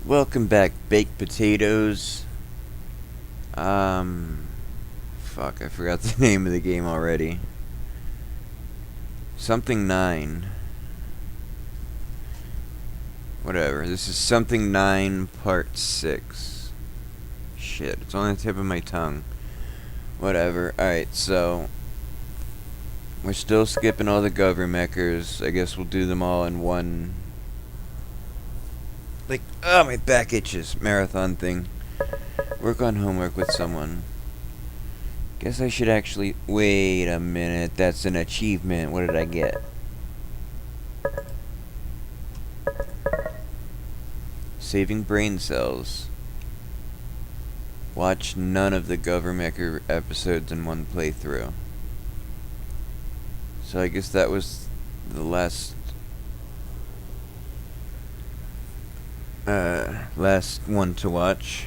Welcome back, baked potatoes. Fuck, I forgot the name of the game already. Something 9. Whatever, this is Something 9 Part 6. Shit, it's on the tip of my tongue. Whatever, alright, so we're still skipping all the governmechers. I guess we'll do them all in one. Like, oh, my back itches. Marathon thing. Work on homework with someone. Guess I should actually... Wait a minute. That's an achievement. What did I get? Saving brain cells. Watch none of the Governmecher episodes in one playthrough. So I guess that was the last one to watch.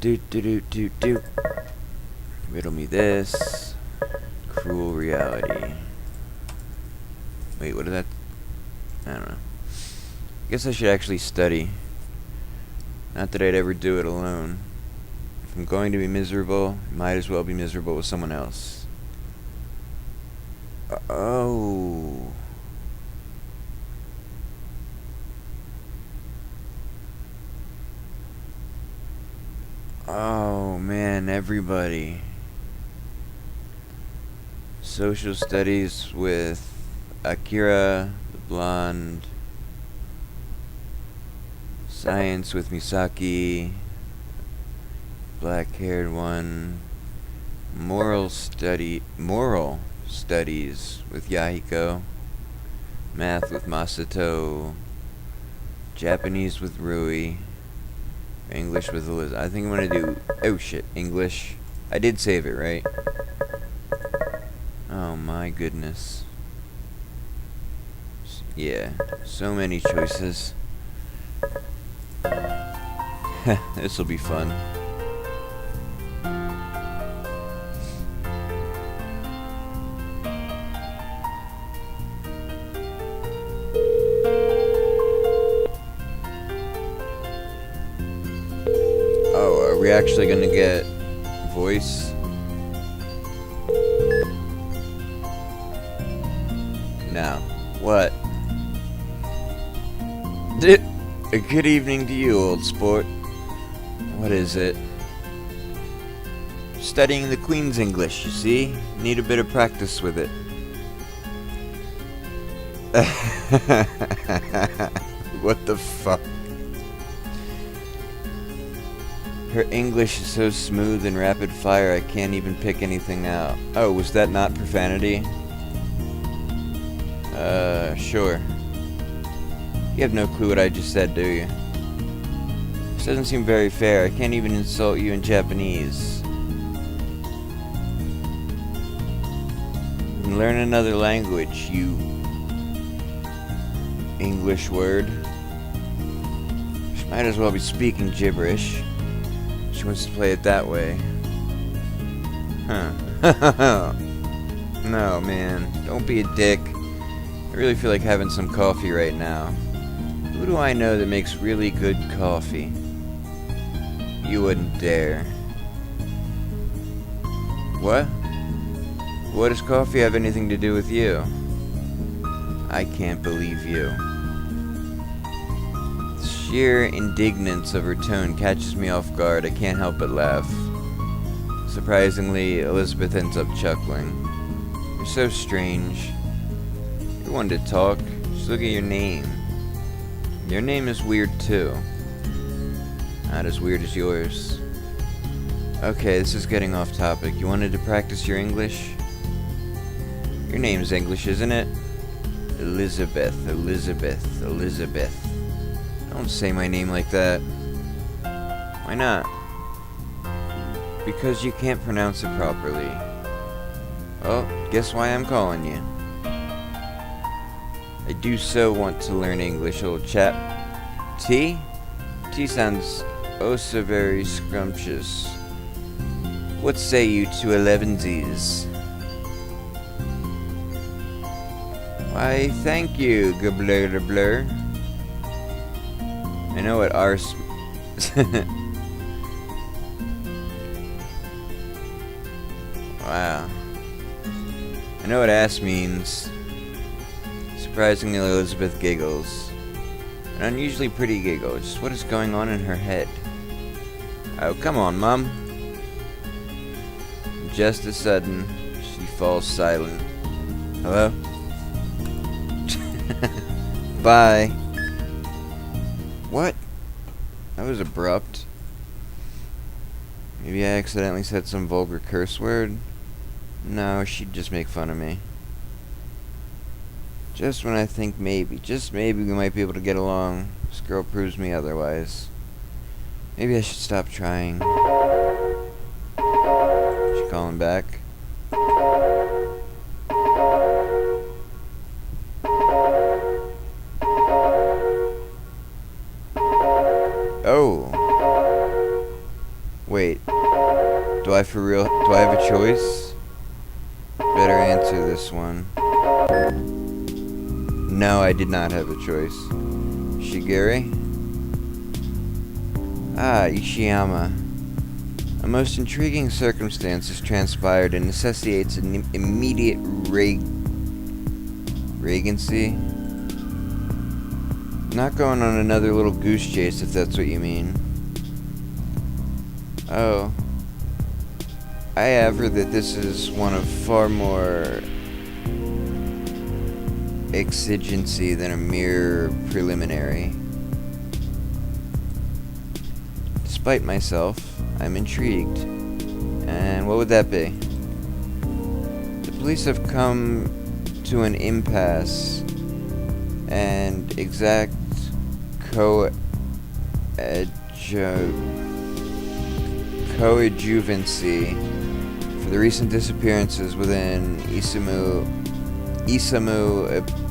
Do. Riddle me this. Cruel reality. Wait, what did that... I don't know. I guess I should actually study. Not that I'd ever do it alone. If I'm going to be miserable, might as well be miserable with someone else. Oh. Oh, man, everybody. Social studies with Akira, the blonde. Science with Misaki, black-haired one. Moral studies with Yahiko. Math with Masato. Japanese with Rui. English with Elizabeth. I think I'm gonna do... Oh shit, English. I did save it, right? Oh my goodness. Yeah, so many choices. This'll be fun. Oh, are we actually gonna get voice? No. What? Good evening to you, old sport. What is it? Studying the Queen's English, you see? Need a bit of practice with it. What the fuck? Her English is so smooth and rapid fire I can't even pick anything out. Oh, was that not profanity? Sure. You have no clue what I just said, do you? This doesn't seem very fair. I can't even insult you in Japanese. And learn another language, you English word. She might as well be speaking gibberish. She wants to play it that way. Huh. No, man. Don't be a dick. I really feel like having some coffee right now. Who do I know that makes really good coffee? You wouldn't dare. What? What does coffee have anything to do with you? I can't believe you. The sheer indignance of her tone catches me off guard. I can't help but laugh. Surprisingly, Elizabeth ends up chuckling. You're so strange. You're one to talk. Just look at your name. Your name is weird too. Not as weird as yours. Okay, this is getting off topic. You wanted to practice your English? Your name's English, isn't it? Elizabeth. Don't say my name like that. Why not? Because you can't pronounce it properly. Well, guess why I'm calling you. I do so want to learn English, old chap. Tea? Tea sounds oh so very scrumptious. What say you to 11sies? Why, thank you, blur. I know what arse... Wow. I know what ass means. Surprisingly, Elizabeth giggles. An unusually pretty giggle. Just what is going on in her head? Oh, come on, Mum. Just as sudden, she falls silent. Hello? Bye. What? That was abrupt. Maybe I accidentally said some vulgar curse word? No, she'd just make fun of me. Just when I think maybe, just maybe we might be able to get along, this girl proves me otherwise. Maybe I should stop trying. She calling back? Oh. Wait. Do I have a choice? Better answer this one. No, I did not have a choice. Shigeri? Ah, Ishiyama. A most intriguing circumstance has transpired and necessitates an immediate regency. Not going on another little goose chase, if that's what you mean. Oh. I aver that this is one of far more exigency than a mere preliminary. Despite myself, I'm intrigued. And what would that be? The police have come to an impasse and exact coadjuvancy for the recent disappearances within Isamu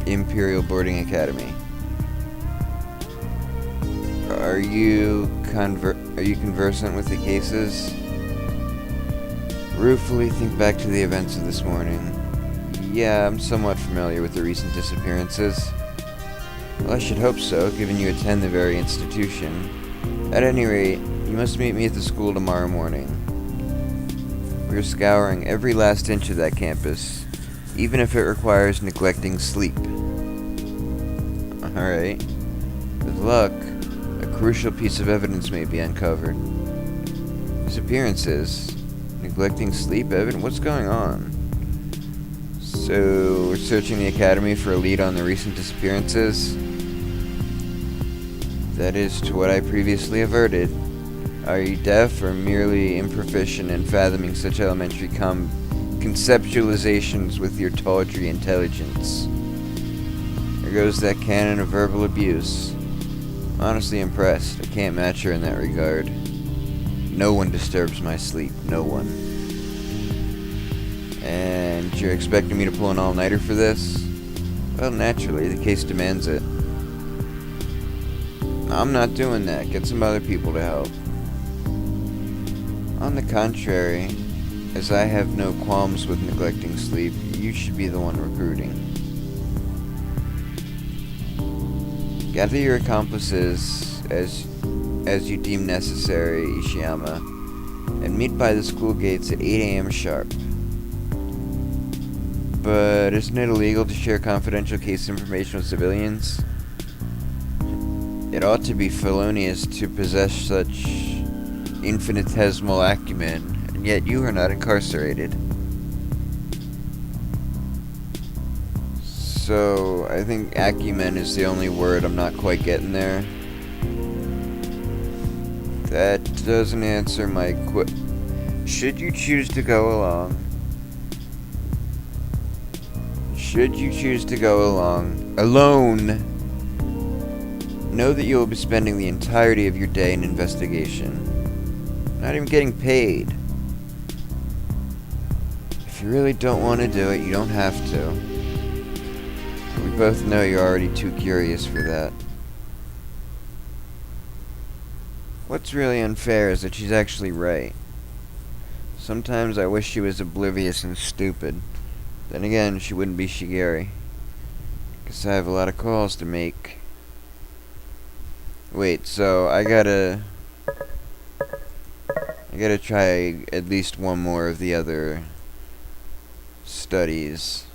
Imperial Boarding Academy. Are you conversant with the cases? Ruefully think back to the events of this morning. Yeah, I'm somewhat familiar with the recent disappearances. Well, I should hope so, given you attend the very institution. At any rate, you must meet me at the school tomorrow morning. We're scouring every last inch of that campus, even if it requires neglecting sleep. Alright. With luck, a crucial piece of evidence may be uncovered. Disappearances. Neglecting sleep evidence? What's going on? So, we're searching the academy for a lead on the recent disappearances? That is to what I previously averted. Are you deaf or merely improficient in fathoming such elementary conceptualizations with your tawdry intelligence? There goes that canon of verbal abuse. Honestly impressed. I can't match her in that regard. No one disturbs my sleep. No one. And you're expecting me to pull an all-nighter for this? Well, naturally, the case demands it. I'm not doing that. Get some other people to help. On the contrary, as I have no qualms with neglecting sleep, you should be the one recruiting. Gather your accomplices as you deem necessary, Ishiyama, and meet by the school gates at 8 a.m. sharp. But isn't it illegal to share confidential case information with civilians? It ought to be felonious to possess such infinitesimal acumen, and yet you are not incarcerated. So, I think acumen is the only word I'm not quite getting there. That doesn't answer my Should you choose to go along? Alone, know that you will be spending the entirety of your day in investigation. Not even getting paid. If you really don't want to do it, you don't have to. But we both know you're already too curious for that. What's really unfair is that she's actually right. Sometimes I wish she was oblivious and stupid. Then again, she wouldn't be Shigeri. Guess I have a lot of calls to make. Wait, so I gotta try at least one more of the other studies.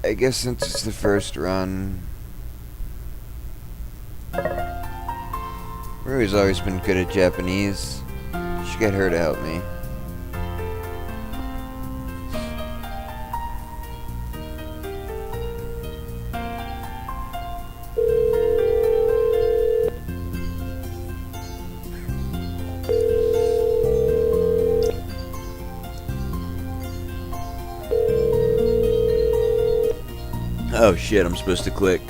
I guess since it's the first run, Rui's always been good at Japanese. Should get her to help me. Oh shit, I'm supposed to click.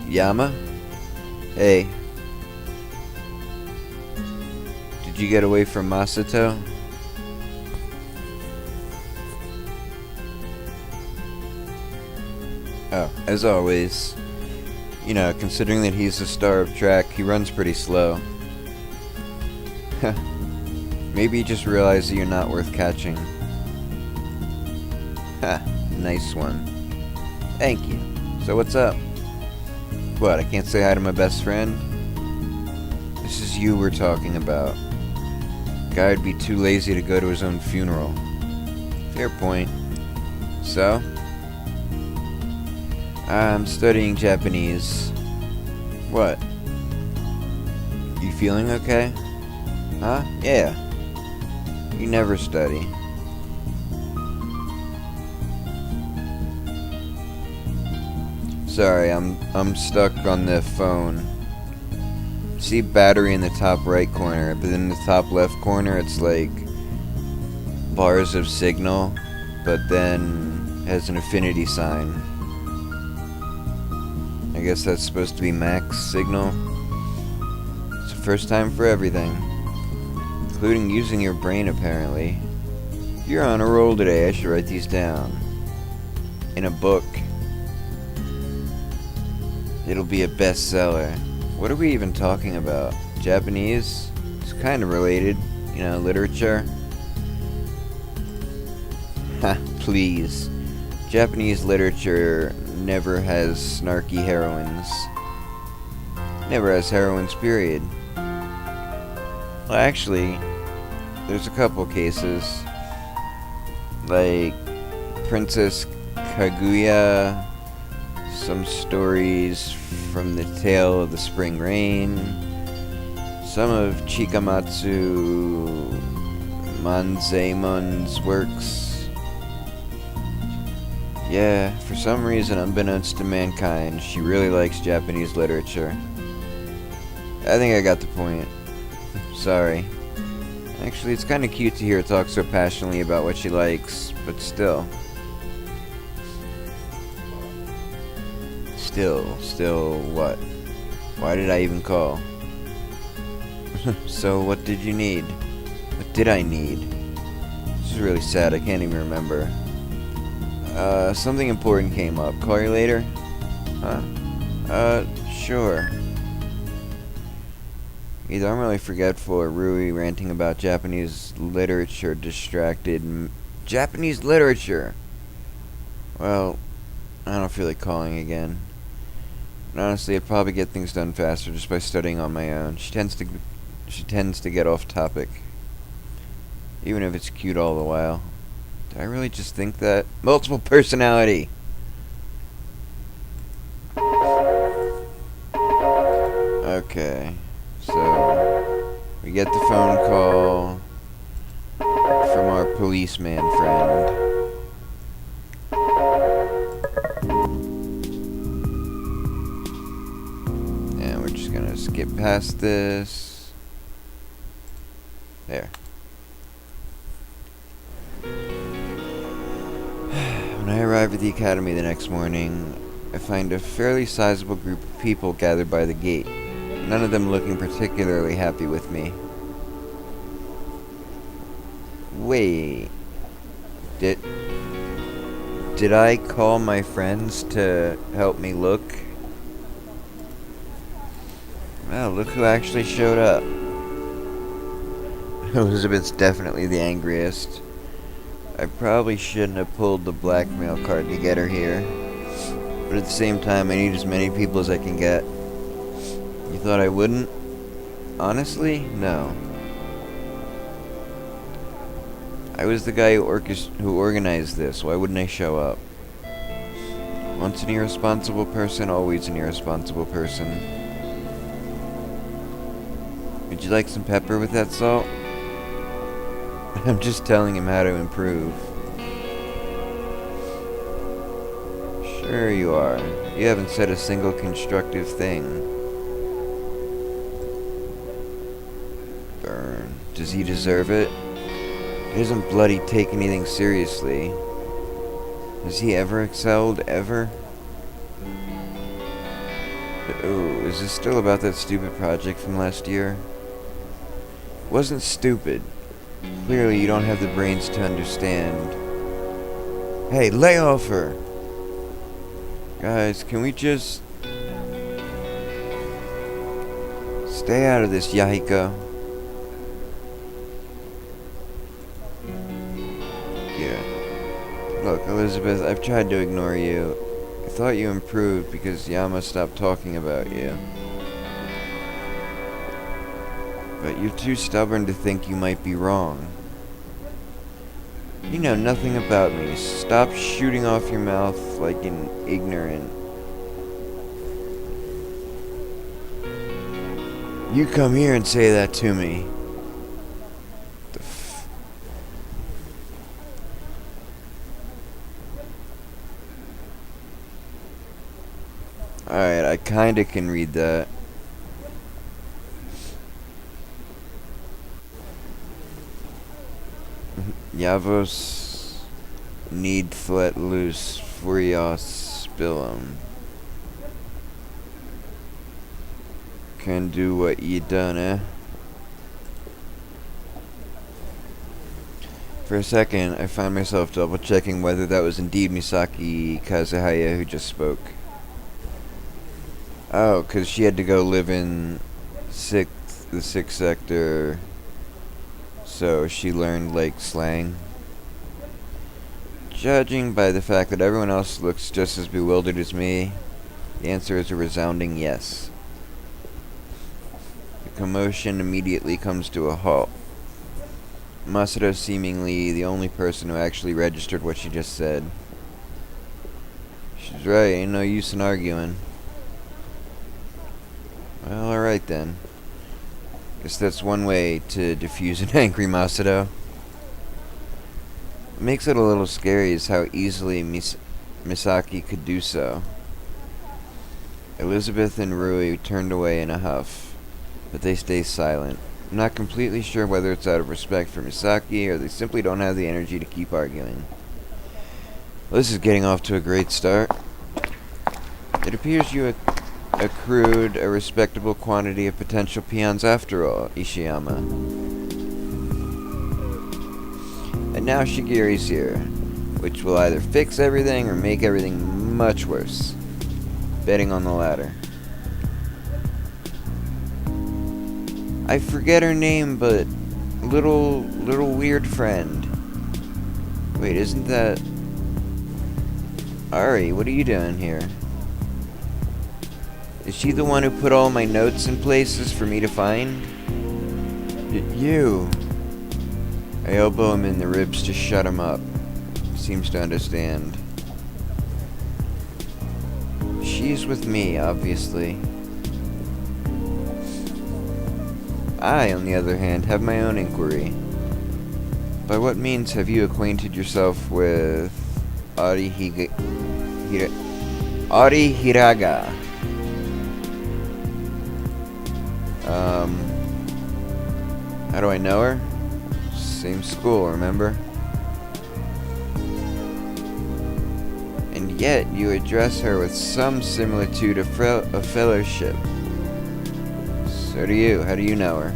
Yama? Hey. Did you get away from Masato? Oh, as always. You know, considering that he's the star of track, he runs pretty slow. Maybe you just realize that you're not worth catching. Ha, nice one. Thank you. So what's up? What, I can't say hi to my best friend? This is you we're talking about. Guy would be too lazy to go to his own funeral. Fair point. So? I'm studying Japanese. What? You feeling okay? Huh? Yeah. You never study. Sorry, I'm stuck on the phone. See battery in the top right corner, but in the top left corner it's like bars of signal, but then has an infinity sign. I guess that's supposed to be max signal. It's the first time for everything, including using your brain apparently. You're on a roll today, I should write these down. In a book. It'll be a bestseller. What are we even talking about? Japanese? It's kind of related. You know, literature. Ha, please. Japanese literature never has snarky heroines. Never has heroines, period. Well, actually, there's a couple cases. Like Princess Kaguya, some stories from the Tale of the Spring Rain, some of Chikamatsu Manzeimon's works. Yeah, for some reason, unbeknownst to mankind, she really likes Japanese literature. I think I got the point. Sorry. Actually, it's kind of cute to hear her talk so passionately about what she likes, but still. Still what? Why did I even call? So, what did you need? What did I need? This is really sad, I can't even remember. Something important came up. Call you later? Huh? Sure. Either I'm really forgetful or Rui ranting about Japanese literature distracted Japanese literature! Well, I don't feel like calling again. And honestly, I'd probably get things done faster just by studying on my own. She tends to get off topic. Even if it's cute all the while. Did I really just think that? Multiple personality! Okay. So, we get the phone call from our policeman friend. And we're just gonna skip past this. There. When I arrive at the academy the next morning, I find a fairly sizable group of people gathered by the gate. None of them looking particularly happy with me. Wait. Did I call my friends to help me look? Well, look who actually showed up. Elizabeth's definitely the angriest. I probably shouldn't have pulled the blackmail card to get her here. But at the same time, I need as many people as I can get. You thought I wouldn't? Honestly, no. I was the guy who organized this. Why wouldn't I show up? Once an irresponsible person, always an irresponsible person. Would you like some pepper with that salt? I'm just telling him how to improve. Sure you are. You haven't said a single constructive thing. Burn. Does he deserve it? He doesn't bloody take anything seriously. Has he ever excelled, ever? Oh, is this still about that stupid project from last year? It wasn't stupid. Clearly you don't have the brains to understand. Hey, lay off her! Guys, can we just... stay out of this, Yahiko? Yeah. Look, Elizabeth, I've tried to ignore you. I thought you improved because Yama stopped talking about you. But you're too stubborn to think you might be wrong. You know nothing about me. Stop shooting off your mouth like an ignorant. You come here and say that to me. Alright, I kinda can read that. Yavos need let loose furios spillum. Can do what ye done, eh? For a second, I found myself double checking whether that was indeed Misaki Kazuhaya who just spoke. Oh, 'cause she had to go live in the 6th sector. So she learned, like, slang. Judging by the fact that everyone else looks just as bewildered as me, the answer is a resounding yes. The commotion immediately comes to a halt. Masato seemingly the only person who actually registered what she just said. She's right, ain't no use in arguing. Well, alright then. Guess that's one way to diffuse an angry Masato. What makes it a little scary is how easily Misaki could do so. Elizabeth and Rui turned away in a huff, but they stay silent. I'm not completely sure whether it's out of respect for Misaki or they simply don't have the energy to keep arguing. Well, this is getting off to a great start. It appears you accrued a respectable quantity of potential peons after all, Ishiyama. And now Shigiri's here, which will either fix everything or make everything much worse. Betting on the latter. I forget her name, but little weird friend. Wait, isn't that... Ari, what are you doing here? Is she the one who put all my notes in places for me to find? You. I elbow him in the ribs to shut him up. Seems to understand. She's with me, obviously. I, on the other hand, have my own inquiry. By what means have you acquainted yourself with Ari Hiraga? How do I know her? Same school, remember? And yet, you address her with some similitude of fellowship. So do you. How do you know her?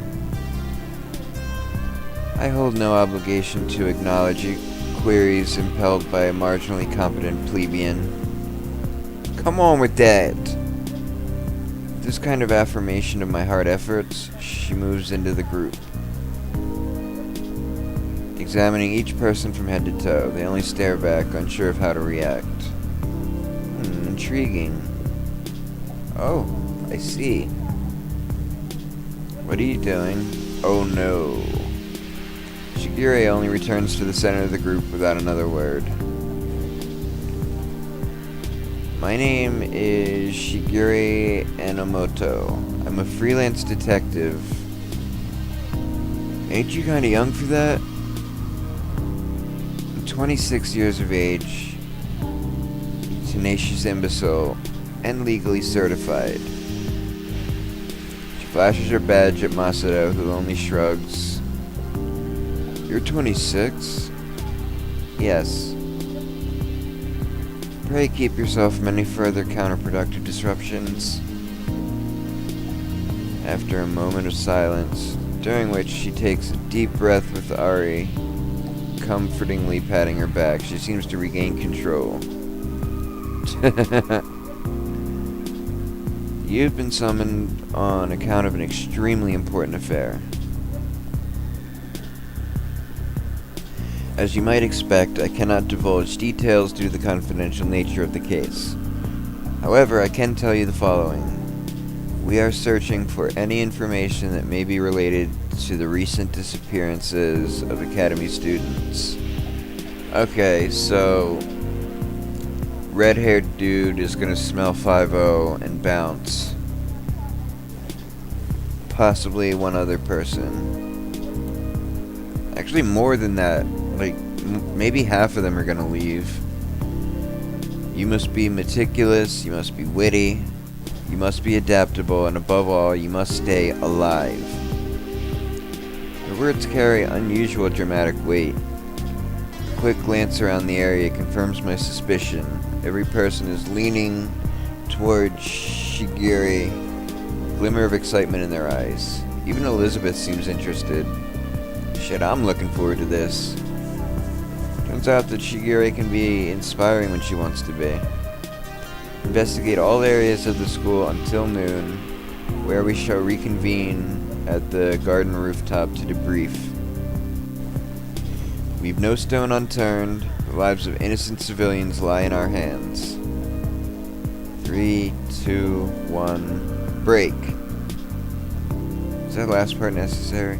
I hold no obligation to acknowledge queries impelled by a marginally competent plebeian. Come on with that! This kind of affirmation of my hard efforts, she moves into the group. Examining each person from head to toe, they only stare back, unsure of how to react. Intriguing. Oh, I see. What are you doing? Oh no. Shigure only returns to the center of the group without another word. My name is Shigure Enomoto. I'm a freelance detective. Ain't you kinda young for that? I'm 26 years of age, tenacious imbecile, and legally certified. She flashes her badge at Masato, who only shrugs. You're 26? Yes. Pray keep yourself from any further counterproductive disruptions. After a moment of silence, during which she takes a deep breath with Ari, comfortingly patting her back, she seems to regain control. You've been summoned on account of an extremely important affair. As you might expect, I cannot divulge details due to the confidential nature of the case. However, I can tell you the following. We are searching for any information that may be related to the recent disappearances of Academy students. Okay, so red-haired dude is gonna smell 5-0 and bounce. Possibly one other person. Actually, more than that. Like, maybe half of them are gonna leave. You must be meticulous, you must be witty, you must be adaptable, and above all, you must stay alive. The words carry unusual dramatic weight. A quick glance around the area confirms my suspicion. Every person is leaning towards Shigure, a glimmer of excitement in their eyes. Even Elizabeth seems interested. Shit, I'm looking forward to this. Turns out that Shigure can be inspiring when she wants to be. Investigate all areas of the school until noon, where we shall reconvene at the garden rooftop to debrief. Leave no stone unturned. The lives of innocent civilians lie in our hands. 3, 2, 1, break. Is that last part necessary?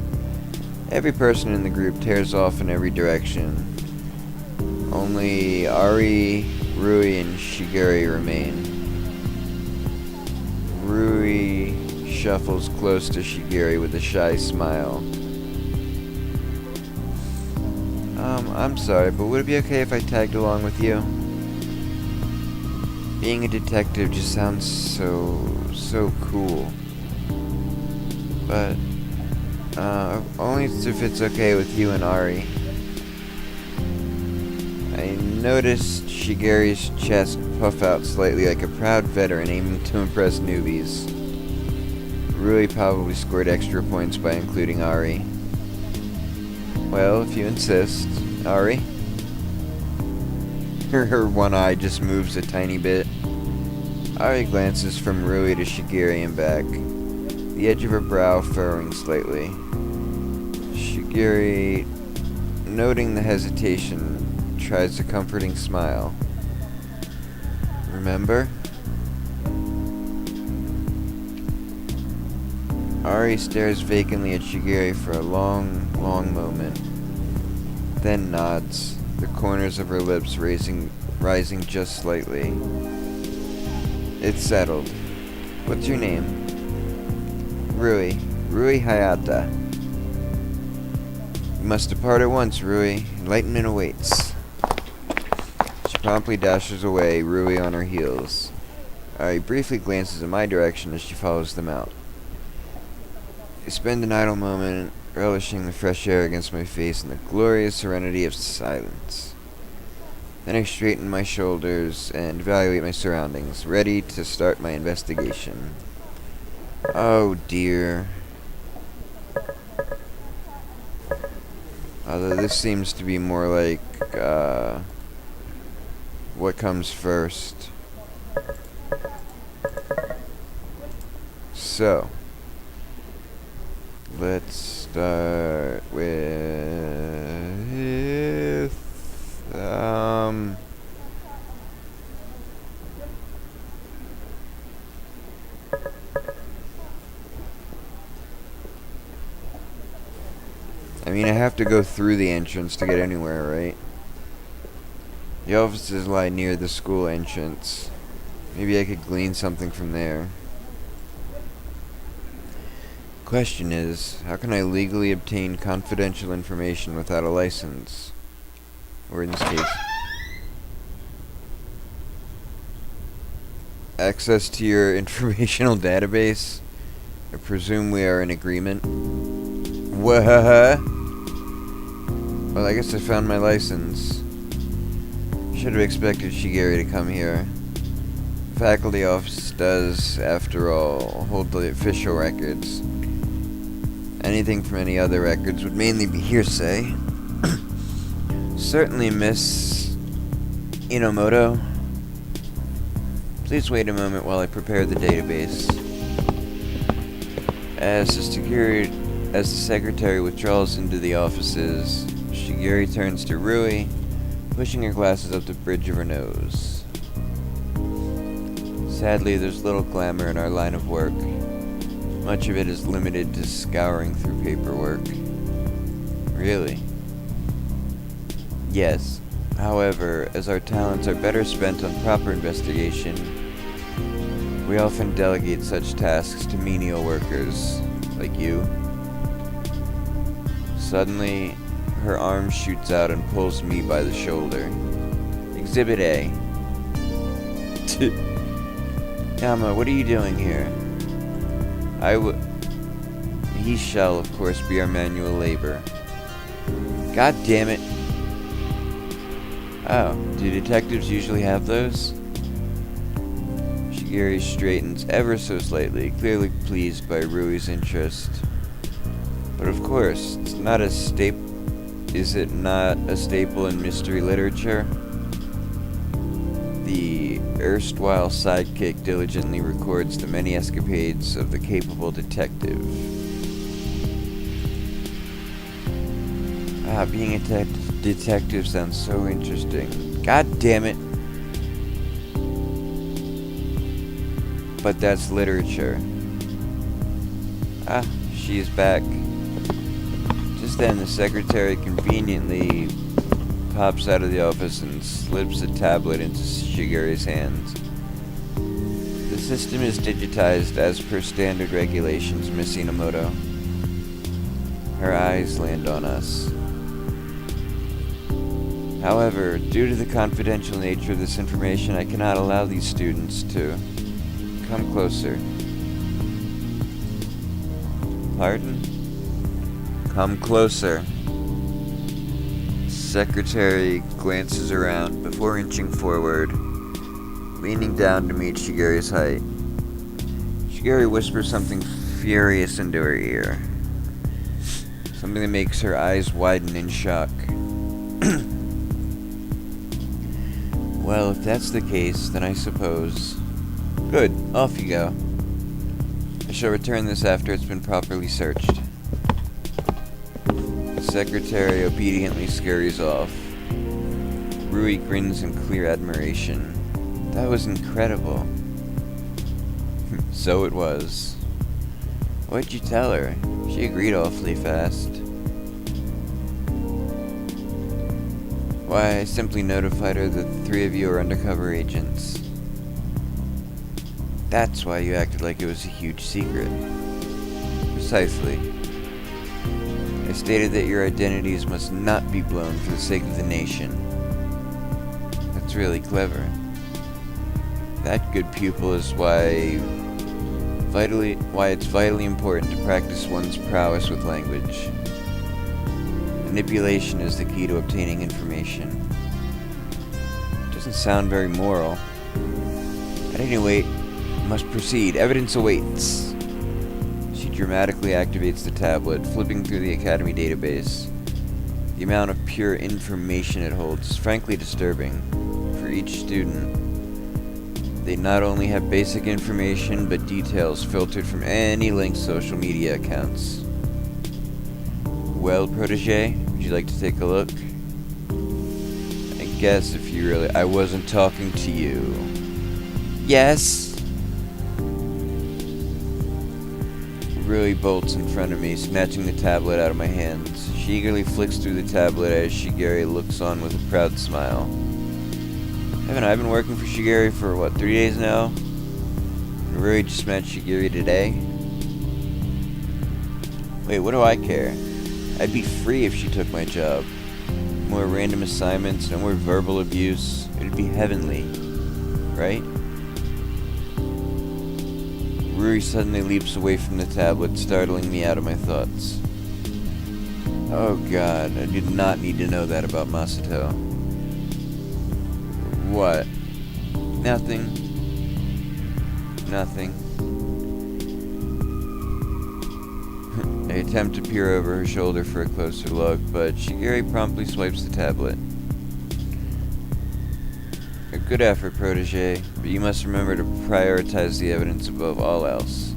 Every person in the group tears off in every direction. Only Ari, Rui, and Shigure remain. Rui shuffles close to Shigure with a shy smile. I'm sorry, but would it be okay if I tagged along with you? Being a detective just sounds so cool. But, only if it's okay with you and Ari. I noticed Shigure's chest puff out slightly like a proud veteran aiming to impress newbies. Rui probably scored extra points by including Ari. Well, if you insist. Ari? Her one eye just moves a tiny bit. Ari glances from Rui to Shigure and back, the edge of her brow furrowing slightly. Shigure, noting the hesitation, tries a comforting smile. Remember? Ari stares vacantly at Shigure for a long moment, then nods, the corners of her lips rising just slightly. It's settled. What's your name? Rui Hayata. You must depart at once, Rui. Enlightenment awaits. She promptly dashes away, Rui on her heels. Ari briefly glances in my direction as she follows them out. I spend an idle moment relishing the fresh air against my face and the glorious serenity of silence. Then I straighten my shoulders and evaluate my surroundings, ready to start my investigation. Oh dear. Although this seems to be more like, what comes first. So, let's start with, I mean, I have to go through the entrance to get anywhere, right? The offices lie near the school entrance. Maybe I could glean something from there. Question is, how can I legally obtain confidential information without a license? Or in this case, access to your informational database? I presume we are in agreement. Wha-ha-ha? Well, I guess I found my license. Should have expected Shigeru to come here. The faculty office does, after all, hold the official records. Anything from any other records would mainly be hearsay. Certainly, Miss Inomoto. Please wait a moment while I prepare the database. As the secretary withdraws into the offices, Shigeru turns to Rui, pushing her glasses up the bridge of her nose. Sadly, there's little glamour in our line of work. Much of it is limited to scouring through paperwork. Really? Yes. However, as our talents are better spent on proper investigation, we often delegate such tasks to menial workers, like you. Suddenly, her arm shoots out and pulls me by the shoulder. Exhibit A. Yama, what are you doing here? He shall, of course, be our manual labor. God damn it. Oh, do detectives usually have those? Shigeru straightens ever so slightly, clearly pleased by Rui's interest. But of course, is it not a staple in mystery literature? The erstwhile sidekick diligently records the many escapades of the capable detective. Being a detective sounds so interesting. God damn it. But that's literature. She is back. Just then, the secretary conveniently pops out of the office and slips a tablet into Shigeru's hands. The system is digitized as per standard regulations, Miss Inomoto. Her eyes land on us. However, due to the confidential nature of this information, I cannot allow these students to come closer. Pardon? Come closer. Secretary glances around before inching forward, leaning down to meet Shigeru's height. Shigeru whispers something furious into her ear. Something that makes her eyes widen in shock. Well, if that's the case, then I suppose... Good, off you go. I shall return this after it's been properly searched. The secretary obediently scurries off. Rui grins in clear admiration. That was incredible. So it was. What'd you tell her? She agreed awfully fast. Why, I simply notified her that the three of you are undercover agents. That's why you acted like it was a huge secret. Precisely. I stated that your identities must not be blown for the sake of the nation. That's really clever. That, good pupil, is why it's vitally important to practice one's prowess with language. Manipulation is the key to obtaining information. Doesn't sound very moral. At any rate, must proceed. Evidence awaits. She dramatically activates the tablet, flipping through the Academy database. The amount of pure information it holds is frankly disturbing. For each student, they not only have basic information, but details filtered from any linked social media accounts. Well, protege, would you like to take a look? I guess if you really... I wasn't talking to you. Yes? Really bolts in front of me, snatching the tablet out of my hands. She eagerly flicks through the tablet as Shigeri looks on with a proud smile. Haven't I been working for Shigeri for, 3 days now? Ruri just met Shigeri today? Wait, what do I care? I'd be free if she took my job. More random assignments, no more verbal abuse. It'd be heavenly. Right? Ruri suddenly leaps away from the tablet, startling me out of my thoughts. Oh god, I did not need to know that about Masato. What? Nothing. Nothing. I attempt to peer over her shoulder for a closer look, but Shigeri promptly swipes the tablet. A good effort, protege, but you must remember to prioritize the evidence above all else.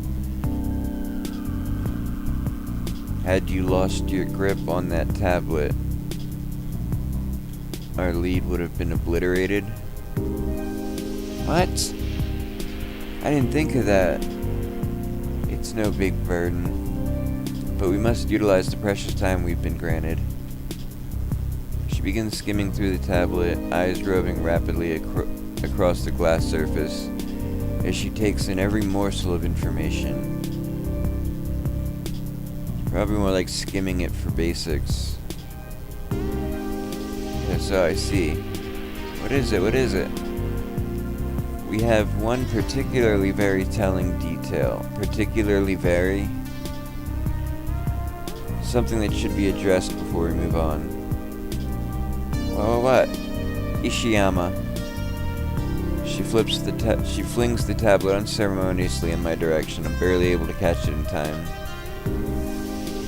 Had you lost your grip on that tablet, our lead would have been obliterated. What? I didn't think of that. It's no big burden, but we must utilize the precious time we've been granted. She begins skimming through the tablet, eyes roving rapidly across the glass surface as she takes in every morsel of information. Probably more like skimming it for basics. Yeah, so I see. What is it? What is it? We have one particularly very telling detail. Particularly very. Something that should be addressed before we move on. Oh, what? Ishiyama. She flings the tablet unceremoniously in my direction. I'm barely able to catch it in time.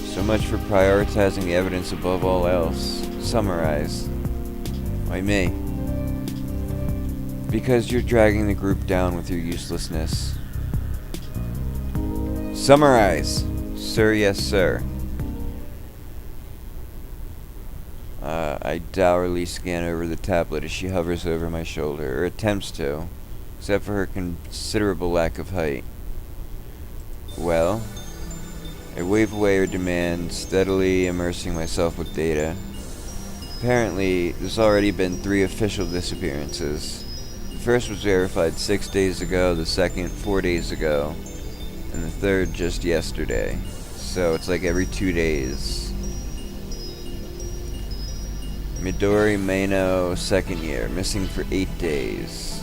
So much for prioritizing the evidence above all else. Summarize. Why me? Because you're dragging the group down with your uselessness. Summarize! Sir, yes, sir. I dourly scan over the tablet as she hovers over my shoulder, or attempts to, except for her considerable lack of height. Well, I wave away her demand, steadily immersing myself with data. Apparently, there's already been 3 official disappearances. The first was verified 6 days ago, the second 4 days ago, and the third just yesterday. So it's like every 2 days. Midori Maino, 2nd year, missing for 8 days.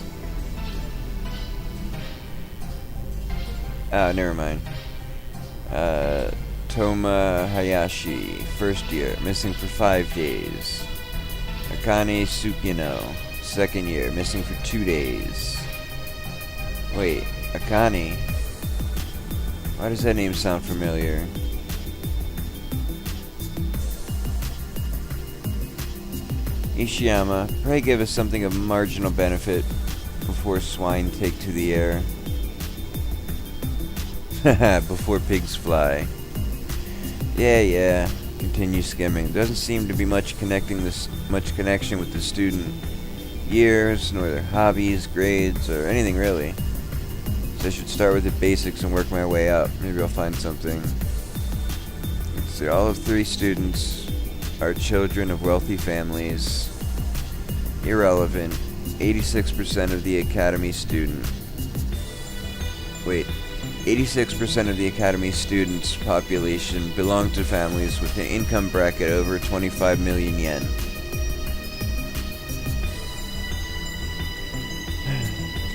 Never mind. Toma Hayashi, 1st year, missing for 5 days. Akane Tsukino, 2nd year, missing for 2 days. Wait, Akane? Why does that name sound familiar? Ishiyama, pray give us something of marginal benefit before swine take to the air. Haha, before pigs fly. Yeah, continue skimming. Doesn't seem to be much connection with the student years, nor their hobbies, grades, or anything really. So I should start with the basics and work my way up. Maybe I'll find something. Let's see, all of 3 students are children of wealthy families. Irrelevant. 86% of the academy student. Wait. 86% of the academy students' population belong to families with an income bracket over 25 million yen.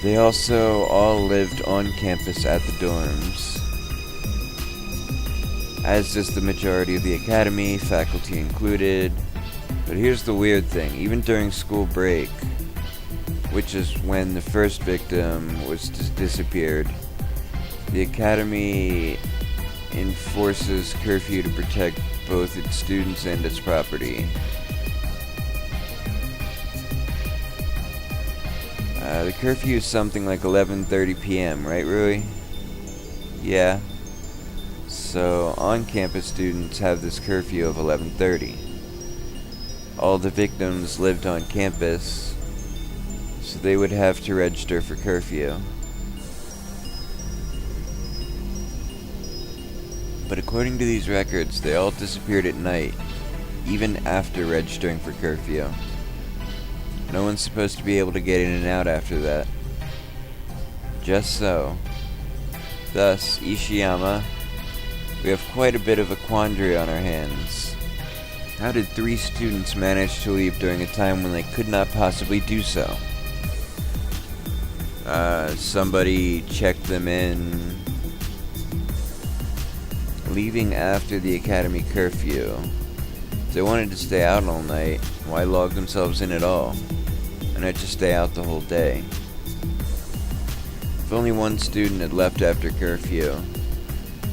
They also all lived on campus at the dorms, as does the majority of the academy, faculty included. But here's the weird thing, even during school break, which is when the first victim was disappeared, the academy enforces curfew to protect both its students and its property. The curfew is something like 11:30 p.m., right, Rui? Yeah. So, on-campus students have this curfew of 11:30. All the victims lived on campus, so they would have to register for curfew. But according to these records, they all disappeared at night, even after registering for curfew. No one's supposed to be able to get in and out after that. Just so. Thus, Ishiyama, we have quite a bit of a quandary on our hands. How did 3 students manage to leave during a time when they could not possibly do so? Somebody checked them in. Leaving after the academy curfew. If they wanted to stay out all night, why log themselves in at all? And not just stay out the whole day? If only one student had left after curfew,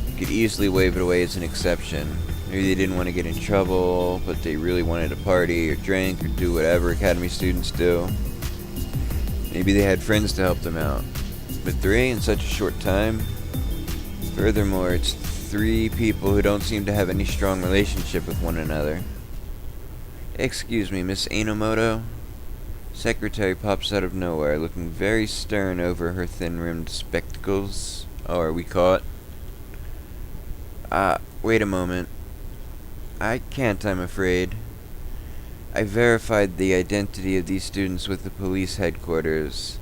you could easily wave it away as an exception. Maybe they didn't want to get in trouble, but they really wanted to party or drink or do whatever academy students do. Maybe they had friends to help them out. But 3 in such a short time? Furthermore, it's 3 people who don't seem to have any strong relationship with one another. Excuse me, Miss Enomoto? Secretary pops out of nowhere, looking very stern over her thin-rimmed spectacles. Oh, are we caught? Wait a moment. I can't, I'm afraid. I verified the identity of these students with the police headquarters.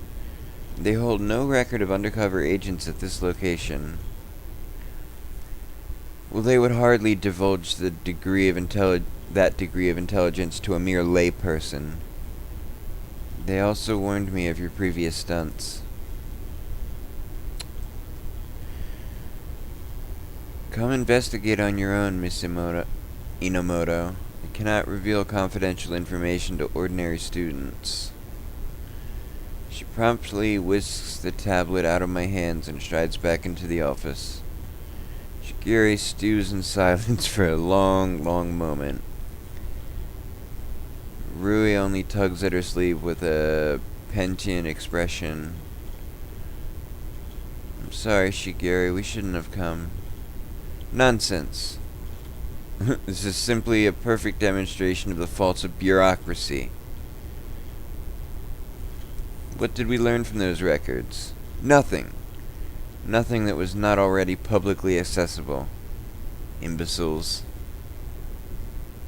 They hold no record of undercover agents at this location. Well, they would hardly divulge that degree of intelligence to a mere layperson. They also warned me of your previous stunts. Come investigate on your own, Miss Enomoto. I cannot reveal confidential information to ordinary students. She promptly whisks the tablet out of my hands and strides back into the office. Shigiri stews in silence for a long, long moment. Rui only tugs at her sleeve with a penchant expression. I'm sorry, Shigiri, we shouldn't have come. Nonsense. This is simply a perfect demonstration of the faults of bureaucracy. What did we learn from those records? Nothing. Nothing that was not already publicly accessible. Imbeciles.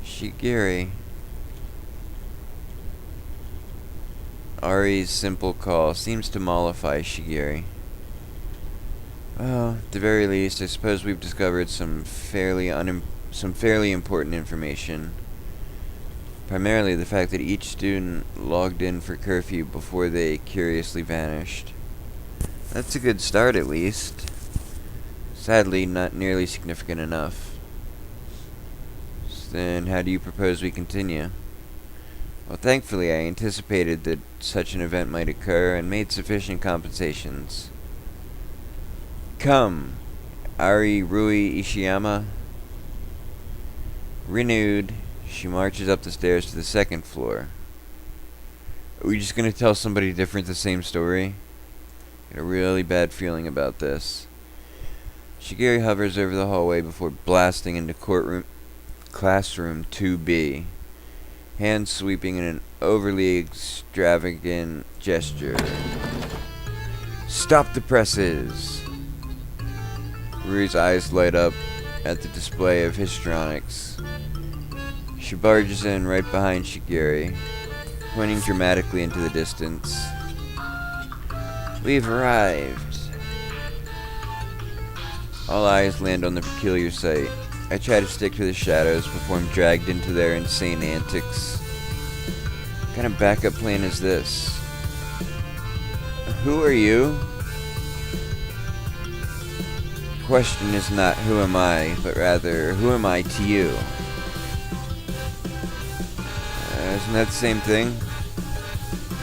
Shigiri. Ari's simple call seems to mollify Shigiri. Well, at the very least, I suppose we've discovered some fairly important information. Primarily the fact that each student logged in for curfew before they curiously vanished. That's a good start, at least. Sadly, not nearly significant enough. So then, how do you propose we continue? Well, thankfully, I anticipated that such an event might occur and made sufficient compensations. Come, Ari Rui Ishiyama. Renewed, she marches up the stairs to the 2nd floor. Are we just going to tell somebody different the same story? Got a really bad feeling about this. Shigiri hovers over the hallway before blasting into classroom 2B. Hands sweeping in an overly extravagant gesture. Stop the presses! Rui's eyes light up at the display of histrionics. She barges in right behind Shigiri, pointing dramatically into the distance. We've arrived. All eyes land on the peculiar sight. I try to stick to the shadows before I'm dragged into their insane antics. What kind of backup plan is this? Who are you? The question is not who am I, but rather who am I to you? Isn't that the same thing?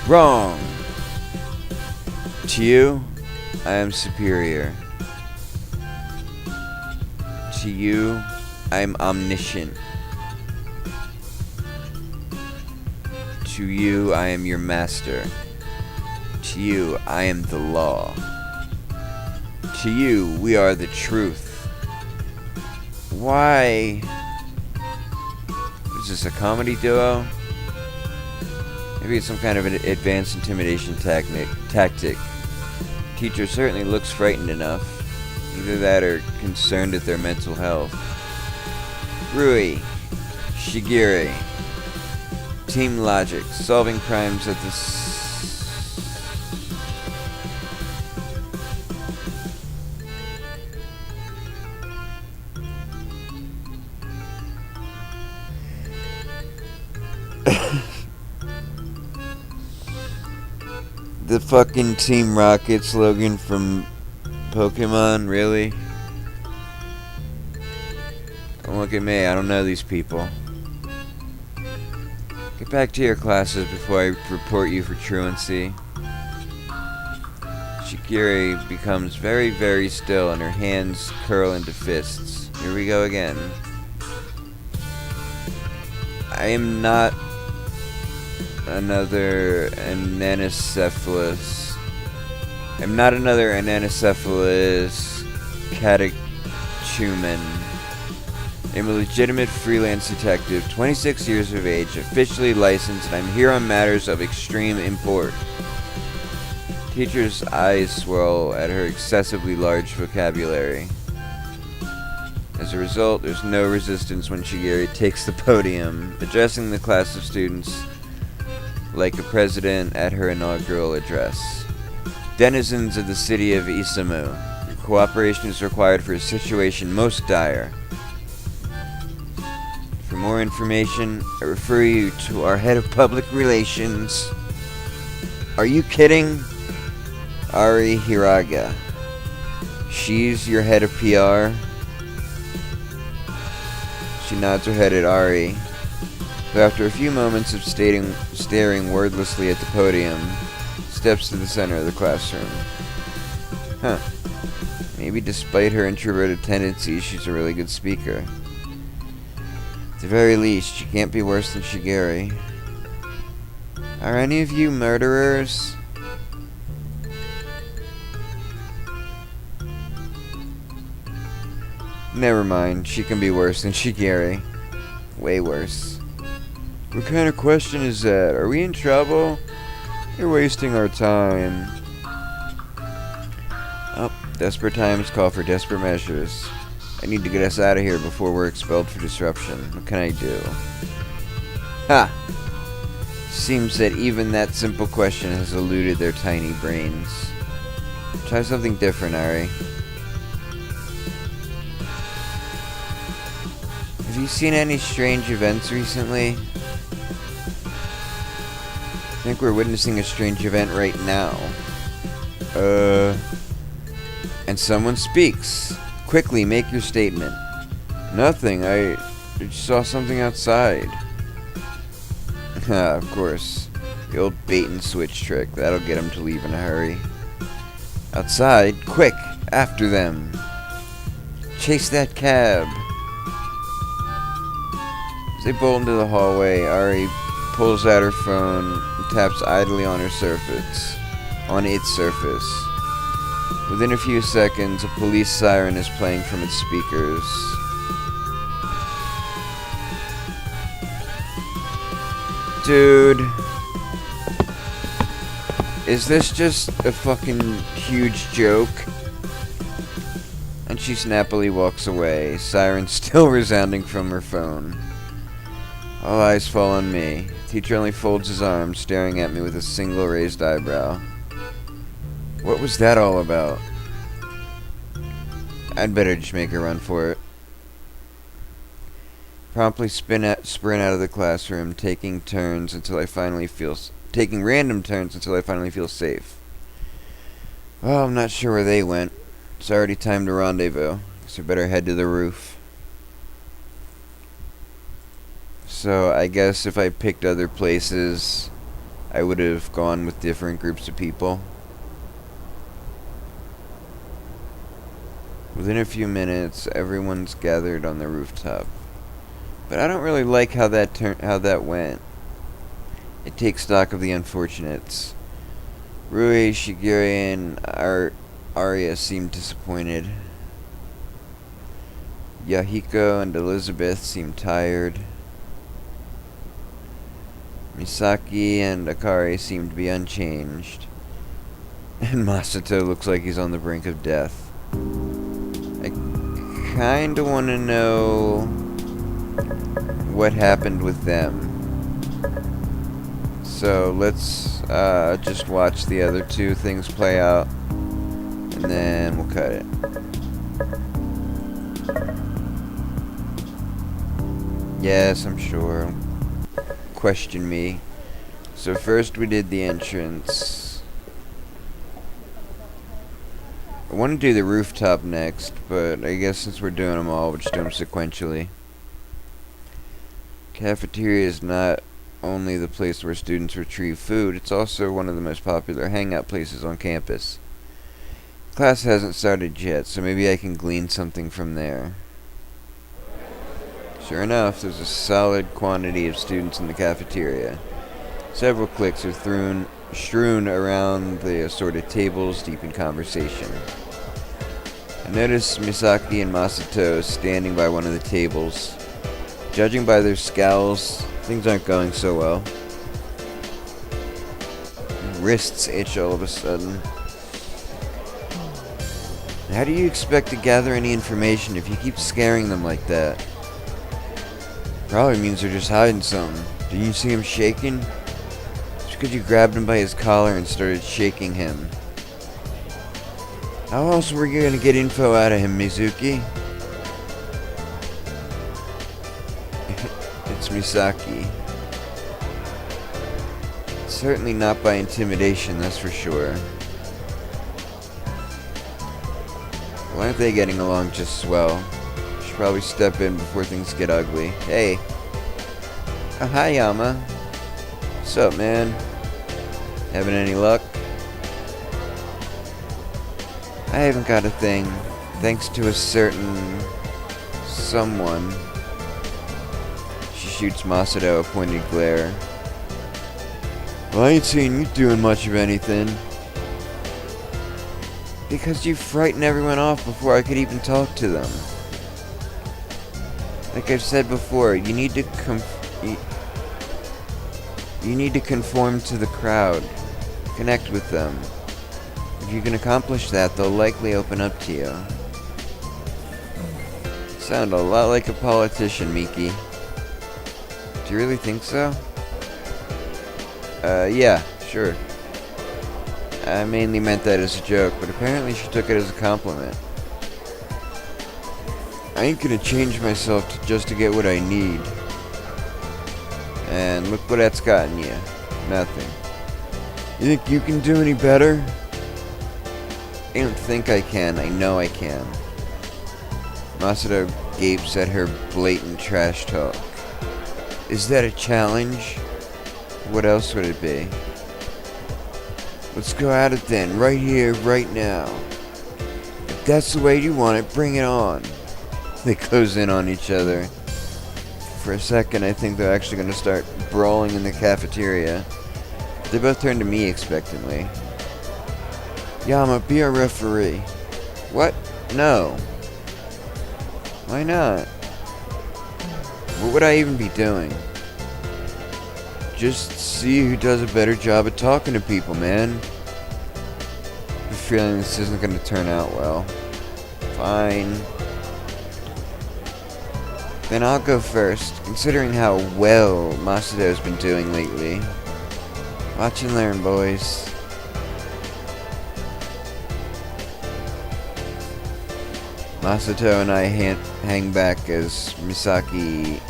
Wrong! To you, I am superior. To you, I'm omniscient. To you, I am your master. To you, I am the law. To you, we are the truth. Why? Is this a comedy duo? Maybe it's some kind of an advanced intimidation tactic. Teacher certainly looks frightened enough. Either that or concerned with their mental health. Rui, Shigiri, Team Logic, solving crimes at the the fucking Team Rocket slogan from Pokemon, really? Don't look at me, I don't know these people. Get back to your classes before I report you for truancy. Shigiri becomes very, very still and her hands curl into fists. Here we go again. I am not another anencephalus. I'm not another anencephalus catechumen. I'm a legitimate freelance detective, 26 years of age, officially licensed, and I'm here on matters of extreme import. Teacher's eyes swirl at her excessively large vocabulary. As a result, there's no resistance when Shigiri takes the podium, addressing the class of students like a president at her inaugural address. Denizens of the city of Isamu, your cooperation is required for a situation most dire. For more information, I refer you to our head of public relations. Are you kidding? Ari Hiraga. She's your head of PR? She nods her head at Ari, who after a few moments of staring wordlessly at the podium, steps to the center of the classroom. Huh. Maybe despite her introverted tendencies, she's a really good speaker. At the very least, she can't be worse than Shigiri. Are any of you murderers? Never mind, she can be worse than Shigiri. Way worse. What kind of question is that? Are we in trouble? You're wasting our time. Oh, desperate times call for desperate measures. I need to get us out of here before we're expelled for disruption. What can I do? Ha! Seems that even that simple question has eluded their tiny brains. Try something different, Ari. Have you seen any strange events recently? I think we're witnessing a strange event right now. And someone speaks. Quickly, make your statement. Nothing, I just saw something outside. Of course. The old bait and switch trick. That'll get him to leave in a hurry. Outside? Quick! After them! Chase that cab! As they bolt into the hallway, Ari pulls out her phone and taps idly on its surface. Within a few seconds, a police siren is playing from its speakers. Dude, is this just a fucking huge joke? And she snappily walks away, siren still resounding from her phone. All eyes fall on me. Teacher only folds his arms, staring at me with a single raised eyebrow. What was that all about? I'd better just make a run for it. Promptly sprint out of the classroom, taking random turns until I finally feel safe. Well, I'm not sure where they went. It's already time to rendezvous, so I better head to the roof. So I guess if I picked other places, I would have gone with different groups of people. Within a few minutes, everyone's gathered on the rooftop. But I don't really like how that went. It takes stock of the unfortunates. Rui, Shigure, and Arya seem disappointed. Yahiko and Elizabeth seem tired. Misaki and Akari seem to be unchanged. And Masato looks like he's on the brink of death. I kinda want to know what happened with them. So let's just watch the other two things play out, and then we'll cut it. Yes, I'm sure. Question me. So first we did the entrance. I want to do the rooftop next, but I guess since we're doing them all, we'll just do them sequentially. Cafeteria is not only the place where students retrieve food, it's also one of the most popular hangout places on campus. Class hasn't started yet, so maybe I can glean something from there. Sure enough, there's a solid quantity of students in the cafeteria. Several cliques are strewn around the assorted tables, deep in conversation. I notice Misaki and Masato standing by one of the tables. Judging by their scowls, things aren't going so well. Wrists itch all of a sudden. How do you expect to gather any information if you keep scaring them like that? Probably means they're just hiding something. Didn't you see him shaking? It's because you grabbed him by his collar and started shaking him. How else were you going to get info out of him, Mizuki? It's Misaki. Certainly not by intimidation, that's for sure. Well, aren't they getting along just swell? Should probably step in before things get ugly. Hey. Oh, hi, Yama. What's up, man? Having any luck? I haven't got a thing, thanks to a certain someone. She shoots Masato a pointed glare. Well, I ain't seen you doing much of anything. Because you frightened everyone off before I could even talk to them. Like I've said before, you need to conform to the crowd. Connect with them. If you can accomplish that, they'll likely open up to you. Sound a lot like a politician, Miki. Do you really think so? Yeah, sure. I mainly meant that as a joke, but apparently she took it as a compliment. I ain't gonna change myself just to get what I need. And look what that's gotten you. Nothing. You think you can do any better? I don't think I can, I know I can. Masato gapes at her blatant trash talk. Is that a challenge? What else would it be? Let's go at it then, right here, right now. If that's the way you want it, bring it on. They close in on each other. For a second, I think they're actually going to start brawling in the cafeteria. They both turn to me expectantly. Yama, be our referee. What? No. Why not? What would I even be doing? Just see who does a better job at talking to people, man. I have a feeling this isn't going to turn out well. Fine. Then I'll go first, considering how well Masato's been doing lately. Watch and learn, boys. Masato and I hang back as Misaki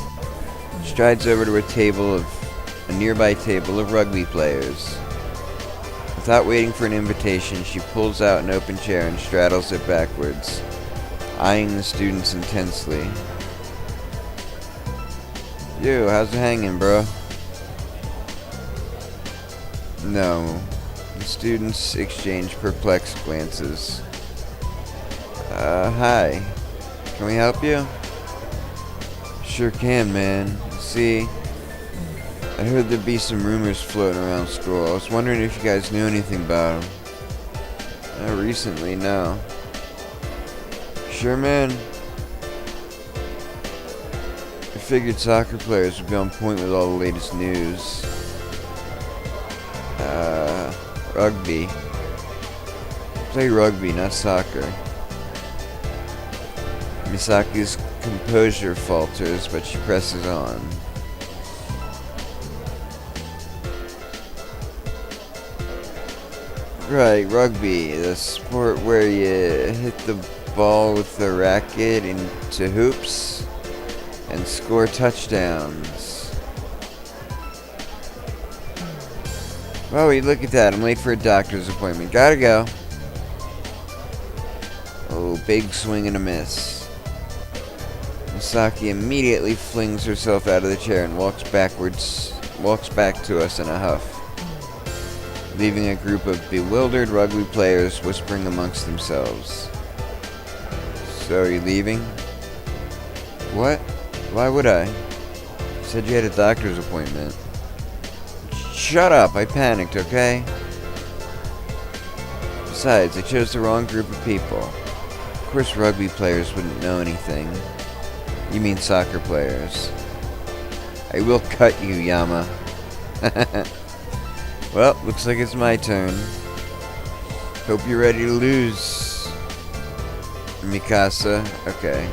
strides over to a nearby table of rugby players. Without waiting for an invitation, she pulls out an open chair and straddles it backwards, eyeing the students intensely. Yo, how's it hanging, bro? No. The students exchange perplexed glances. Hi. Can we help you? Sure can, man. See, I heard there'd be some rumors floating around school. I was wondering if you guys knew anything about them. Recently, no. Sure, man. I figured soccer players would be on point with all the latest news. Rugby. Play rugby, not soccer. Misaki's composure falters, but she presses on. Right, rugby, the sport where you hit the ball with the racket into hoops and score touchdowns. Oh, look at that. I'm late for a doctor's appointment. Gotta go. Oh, big swing and a miss. Misaki immediately flings herself out of the chair and walks back to us in a huff, leaving a group of bewildered rugby players whispering amongst themselves. So, are you leaving? What? Why would I? You said you had a doctor's appointment. Shut up, I panicked, okay? Besides, I chose the wrong group of people. Of course rugby players wouldn't know anything. You mean soccer players. I will cut you, Yama. Well, looks like it's my turn. Hope you're ready to lose, Mikasa. Okay.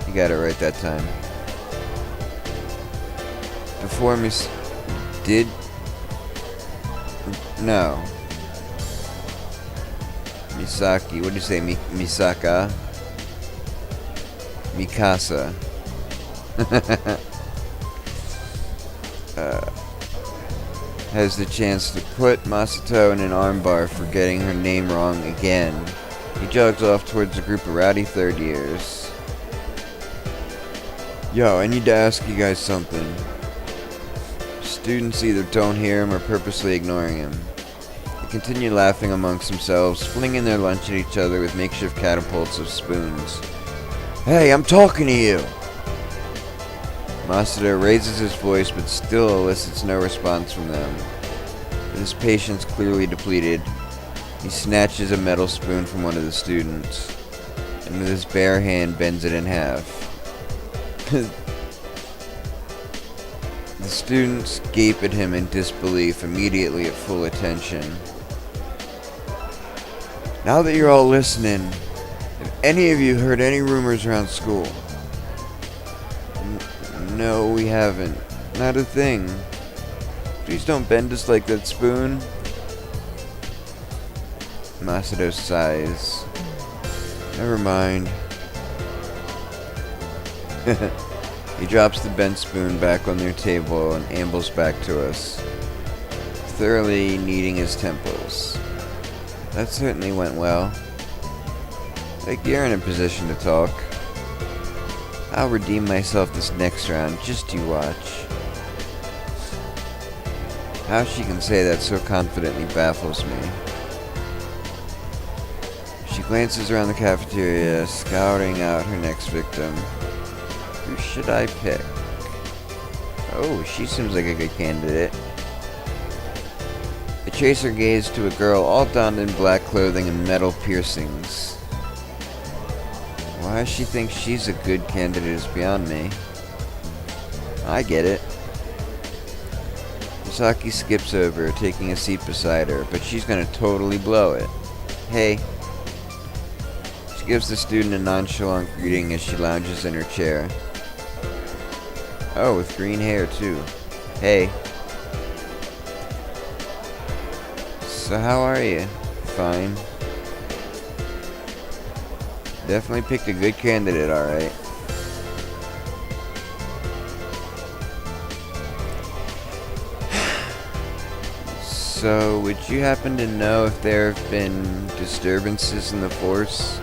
You got it right that time. Before did... No. Misaki. What did you say? Misaka? Mikasa. Has the chance to put Masato in an armbar for getting her name wrong again. He jogs off towards a group of rowdy third years. Yo, I need to ask you guys something. Students either don't hear him or purposely ignoring him. They continue laughing amongst themselves, flinging their lunch at each other with makeshift catapults of spoons. Hey, I'm talking to you! Masato raises his voice but still elicits no response from them. With his patience clearly depleted, he snatches a metal spoon from one of the students, and with his bare hand bends it in half. The students gape at him in disbelief, immediately at full attention. Now that you're all listening, have any of you heard any rumors around school? No, we haven't. Not a thing. Please don't bend us like that spoon. Masato sighs. Never mind. He drops the bent spoon back on their table and ambles back to us, thoroughly kneading his temples. That certainly went well. Like you're in a position to talk. I'll redeem myself this next round, just you watch. How she can say that so confidently baffles me. She glances around the cafeteria, scouting out her next victim. Who should I pick? Oh, she seems like a good candidate. I trace her gaze to a girl all donned in black clothing and metal piercings. Why she thinks she's a good candidate is beyond me. I get it. Misaki skips over, taking a seat beside her, but she's gonna totally blow it. Hey. She gives the student a nonchalant greeting as she lounges in her chair. Oh, with green hair too. Hey. So how are you? Fine. Definitely picked a good candidate, alright. So, would you happen to know if there have been disturbances in the Force?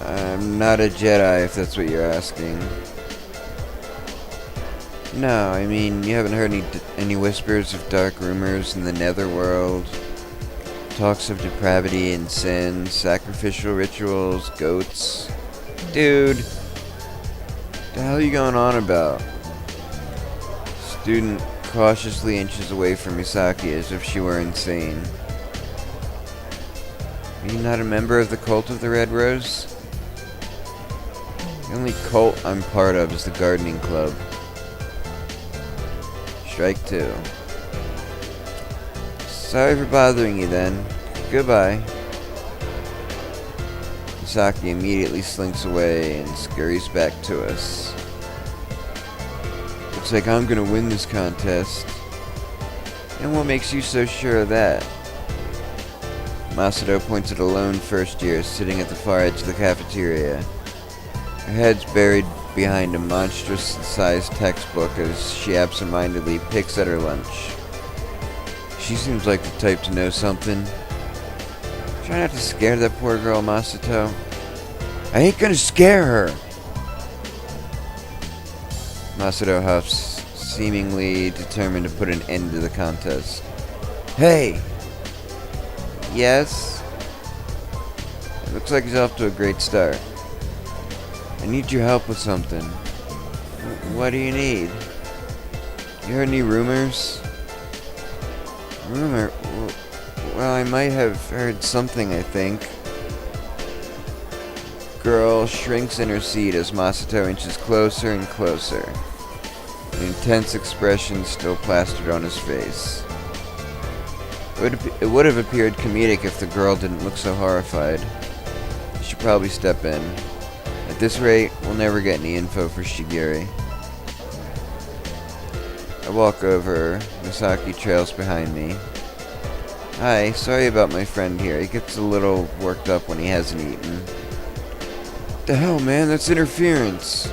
I'm not a Jedi, if that's what you're asking. No, I mean, you haven't heard any whispers of dark rumors in the Netherworld? talks of depravity and sin, sacrificial rituals, goats. Dude, the hell are you going on about? Student cautiously inches away from Misaki as if she were insane. Are you not a member of the cult of the Red Rose? The only cult I'm part of is the gardening club. Strike two. Sorry for bothering you then. Goodbye. Misaki immediately slinks away and scurries back to us. Looks like I'm gonna win this contest. And what makes you so sure of that? Masato points at a lone first year sitting at the far edge of the cafeteria. Her head's buried behind a monstrous-sized textbook as she absentmindedly picks at her lunch. She seems like the type to know something. Try not to scare that poor girl, Masato. I ain't gonna scare her! Masato huffs, seemingly determined to put an end to the contest. Hey! Yes? It looks like he's off to a great start. I need your help with something. What do you need? You heard any rumors? Rumor? Well, I might have heard something, I think. Girl shrinks in her seat as Masato inches closer and closer. An intense expression still plastered on his face. It would have appeared comedic if the girl didn't look so horrified. I should probably step in. At this rate, we'll never get any info for Shigiri. I walk over. Misaki trails behind me. Hi, sorry about my friend here. He gets a little worked up when he hasn't eaten. The hell, man? That's interference.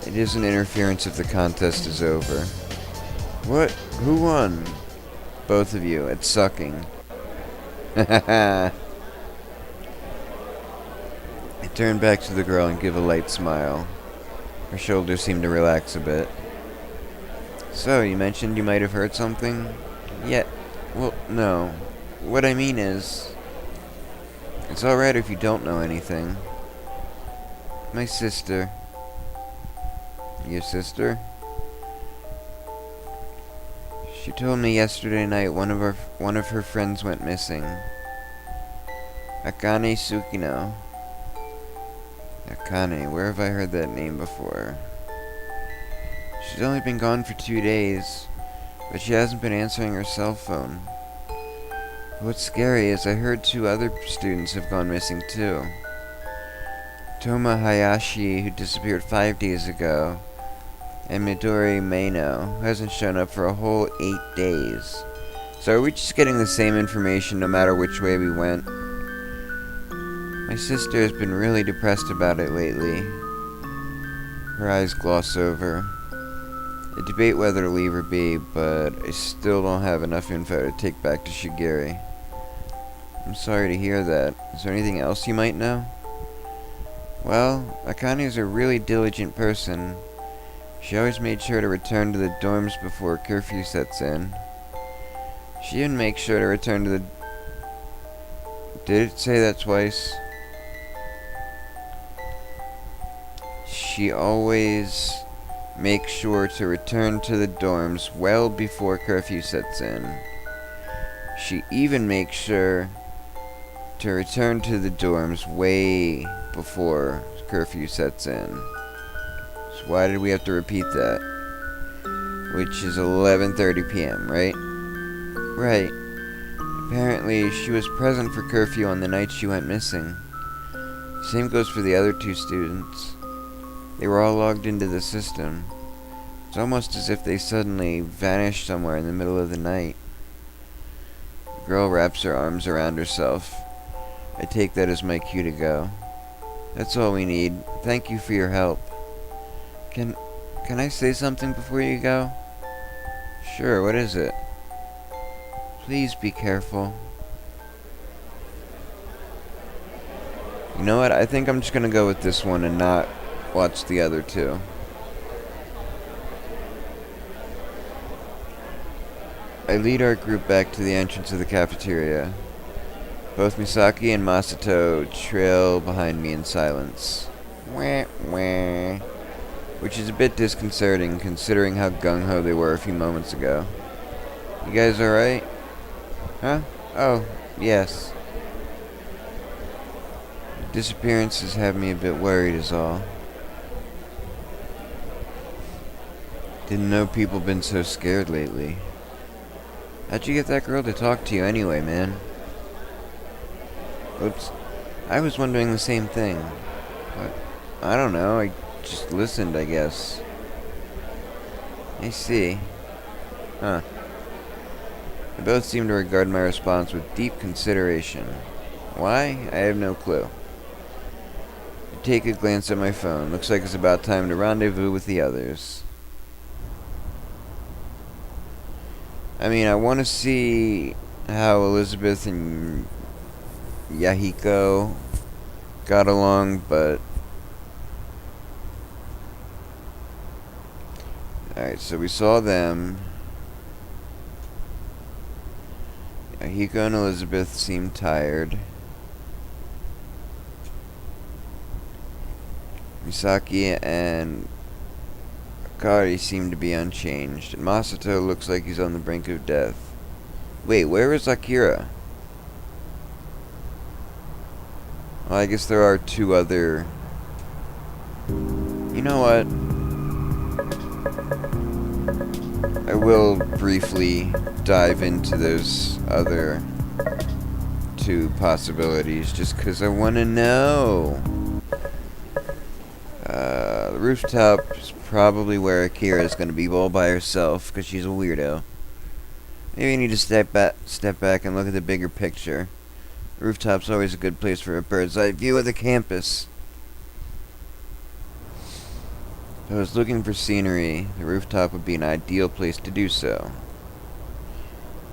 It isn't interference if the contest is over. What? Who won? Both of you, at sucking. I turn back to the girl and give a light smile. Her shoulders seem to relax a bit. So, you mentioned you might have heard something? Yeah, well, no. What I mean is, it's alright if you don't know anything. My sister. Your sister? She told me yesterday night one of her friends went missing. Akane Tsukino. Akane, where have I heard that name before? She's only been gone for 2 days, but she hasn't been answering her cell phone. What's scary is I heard 2 other students have gone missing too. Toma Hayashi, who disappeared 5 days ago, and Midori Maino, who hasn't shown up for a whole 8 days. So are we just getting the same information no matter which way we went? My sister has been really depressed about it lately. Her eyes gloss over. I debate whether to leave her be, but I still don't have enough info to take back to Shigiri. I'm sorry to hear that. Is there anything else you might know? Well, Akane is a really diligent person. She always made sure to return to the dorms before curfew sets in. She even makes sure to return to the... Did it say that twice? She always makes sure to return to the dorms well before curfew sets in. She even makes sure to return to the dorms way before curfew sets in. So why did we have to repeat that? Which is 11:30 p.m., right? Right. Apparently, she was present for curfew on the night she went missing. Same goes for the other 2 students. They were all logged into the system. It's almost as if they suddenly vanished somewhere in the middle of the night. The girl wraps her arms around herself. I take that as my cue to go. That's all we need. Thank you for your help. Can I say something before you go? Sure, what is it? Please be careful. You know what? I think I'm just gonna go with this one and not watch the other 2. I lead our group back to the entrance of the cafeteria. Both Misaki and Masato trail behind me in silence. Wah, wah. Which is a bit disconcerting considering how gung-ho they were a few moments ago. You guys alright? Huh? Oh, yes. Disappearances have me a bit worried is all. Didn't know people been so scared lately. How'd you get that girl to talk to you anyway, man? Oops. I was wondering the same thing. What? I don't know, I just listened, I guess. I see. Huh. They both seem to regard my response with deep consideration. Why? I have no clue. I take a glance at my phone. Looks like it's about time to rendezvous with the others. I mean, I want to see how Elizabeth and Yahiko got along, but... Alright, so we saw them. Yahiko and Elizabeth seemed tired. Misaki and Akari seem to be unchanged, and Masato looks like he's on the brink of death. Wait, where is Akira? Well, I guess there are two other... You know what? I will briefly dive into those other two possibilities, just because I want to know. The rooftop is probably where Akira is going to be all by herself, because she's a weirdo. Maybe I need to step back and look at the bigger picture. The rooftop's always a good place for a bird's eye view of the campus. If I was looking for scenery, the rooftop would be an ideal place to do so.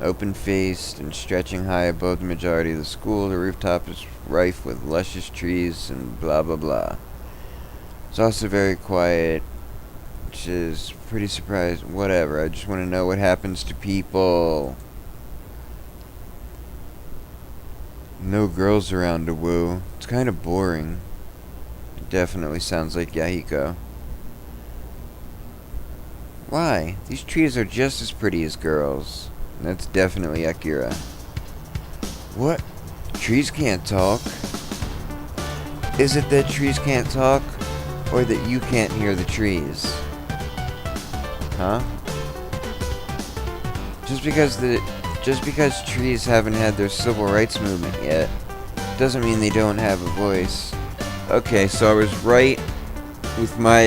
Open-faced and stretching high above the majority of the school, the rooftop is rife with luscious trees and blah blah blah. It's also very quiet, which is pretty surprising. Whatever, I just want to know what happens to people. No girls around to woo. It's kind of boring. It definitely sounds like Yahiko. Why? These trees are just as pretty as girls. And that's definitely Akira. What? Trees can't talk? Is it that trees can't talk? Or that you can't hear the trees? Huh? Just because trees haven't had their civil rights movement yet, doesn't mean they don't have a voice. Okay, so I was right with my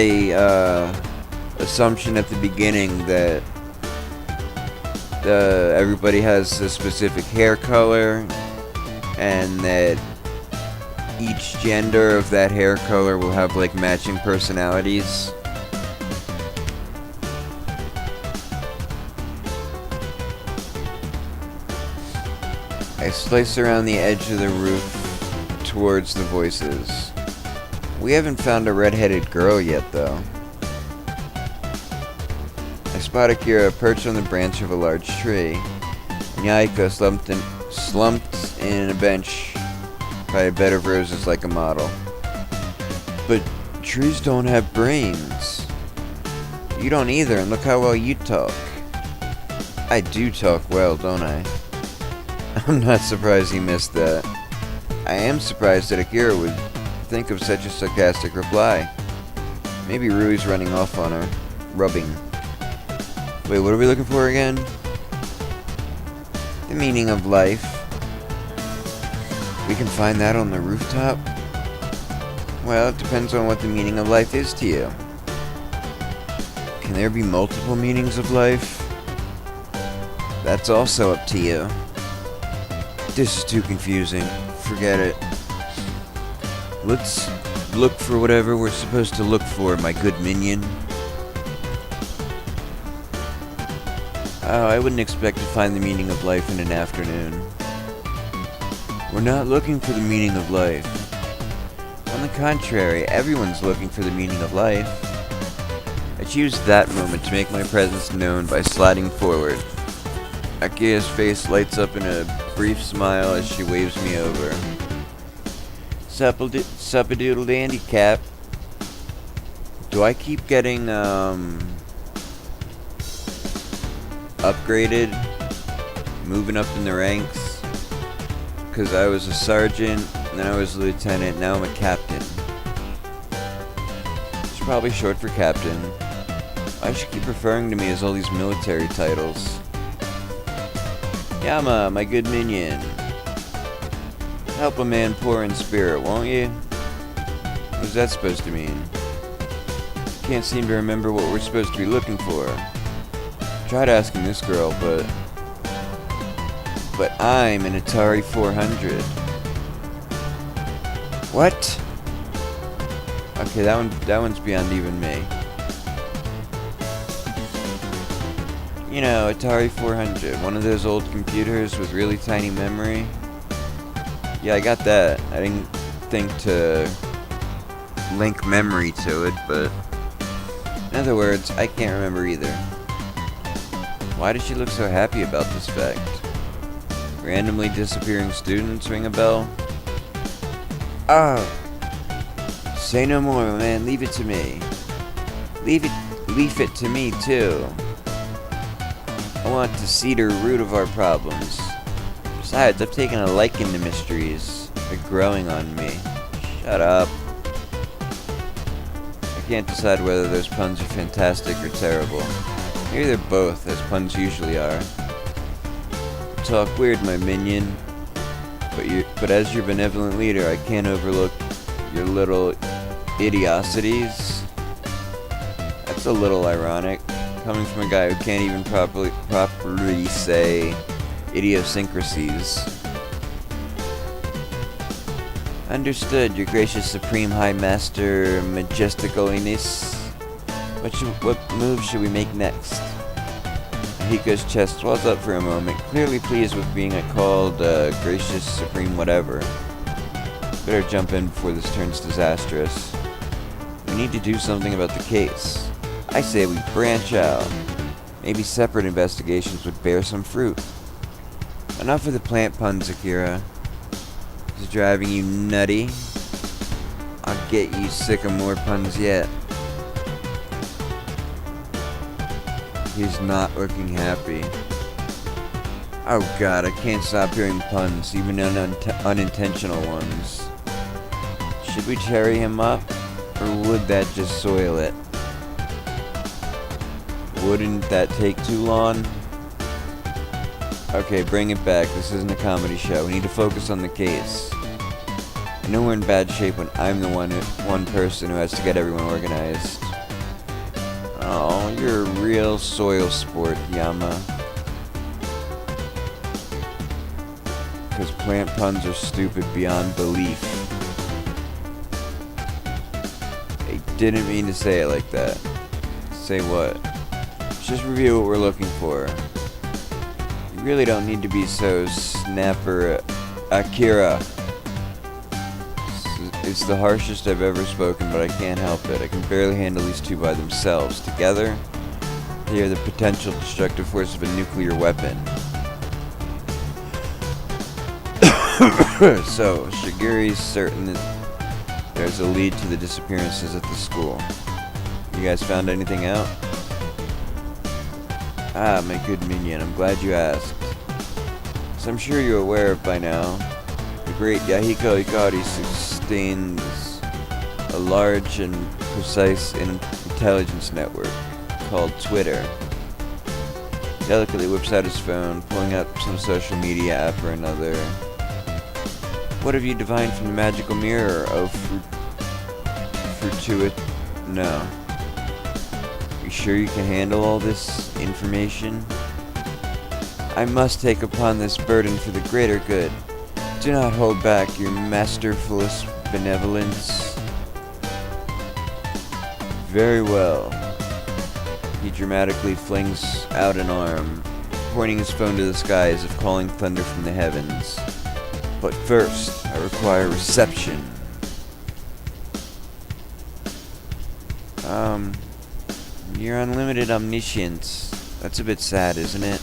assumption at the beginning that everybody has a specific hair color, and that each gender of that hair color will have like matching personalities. I slice around the edge of the roof towards the voices. We haven't found a red-headed girl yet, though. I spot Akira perched on the branch of a large tree, and Yahiko slumped in a bench by a bed of roses like a model. But trees don't have brains. You don't either, and look how well you talk. I do talk well, don't I? I'm not surprised he missed that. I am surprised that Akira would think of such a sarcastic reply. Maybe Rui's running off on her. Rubbing. Wait, what are we looking for again? The meaning of life. We can find that on the rooftop? Well, it depends on what the meaning of life is to you. Can there be multiple meanings of life? That's also up to you. This is too confusing. Forget it. Let's look for whatever we're supposed to look for, my good minion. Oh, I wouldn't expect to find the meaning of life in an afternoon. We're not looking for the meaning of life. On the contrary, everyone's looking for the meaning of life. I choose that moment to make my presence known by sliding forward. Akia's face lights up in a brief smile as she waves me over. Sup-a-doodle dandy, Cap. Do I keep getting, upgraded? Moving up in the ranks? Because I was a sergeant, and then I was a lieutenant, now I'm a captain. It's probably short for captain. Why should keep referring to me as all these military titles? Yama, my good minion. Help a man poor in spirit, won't you? What is that supposed to mean? Can't seem to remember what we're supposed to be looking for. Tried asking this girl, but I'm an Atari 400. What? Okay, that one's beyond even me. You know, Atari 400, one of those old computers with really tiny memory. Yeah, I got that. I didn't think to link memory to it, but in other words, I can't remember either. Why does she look so happy about this fact? Randomly disappearing students ring a bell? Oh. Say no more, man. Leave it to me. Leave it to me, too. I want to see the root of our problems. Besides, I've taken a liking to mysteries. They're growing on me. Shut up. I can't decide whether those puns are fantastic or terrible. Maybe they're both, as puns usually are. Talk weird, my minion. But as your benevolent leader, I can't overlook your little idiosities. That's a little ironic, coming from a guy who can't even properly say idiosyncrasies. Understood, your gracious supreme high master majestic holiness. What move should we make next? Hiko's chest swells up for a moment, clearly pleased with being called gracious supreme whatever. Better jump in before this turns disastrous. We need to do something about the case. I say we branch out. Maybe separate investigations would bear some fruit. Enough of the plant puns, Akira. Is it driving you nutty? I'll get you sick of more puns yet. He's not looking happy. Oh god, I can't stop hearing puns, even unintentional ones. Should we cherry him up, or would that just soil it? Wouldn't that take too long? Okay, bring it back. This isn't a comedy show. We need to focus on the case. I know we're in bad shape when I'm the one person who has to get everyone organized. Oh, you're a real soil sport, Yama. Because plant puns are stupid beyond belief. I didn't mean to say it like that. Say what? Let's just review what we're looking for. You really don't need to be so snapper, Akira. It's the harshest I've ever spoken, but I can't help it. I can barely handle these two by themselves. Together, they are the potential destructive force of a nuclear weapon. So, Shiguri's certain that there's a lead to the disappearances at the school. You guys found anything out? Ah, my good minion, I'm glad you asked. As I'm sure you're aware of by now, the great Yahiko Ikari sustains a large and precise intelligence network called Twitter. Delicately whips out his phone, pulling up some social media app or another. What have you divined from the magical mirror, oh No. You sure you can handle all this information? I must take upon this burden for the greater good. Do not hold back your masterfulest benevolence. Very well. He dramatically flings out an arm, pointing his phone to the sky as if calling thunder from the heavens. But first, I require reception. Your unlimited omniscience. That's a bit sad, isn't it?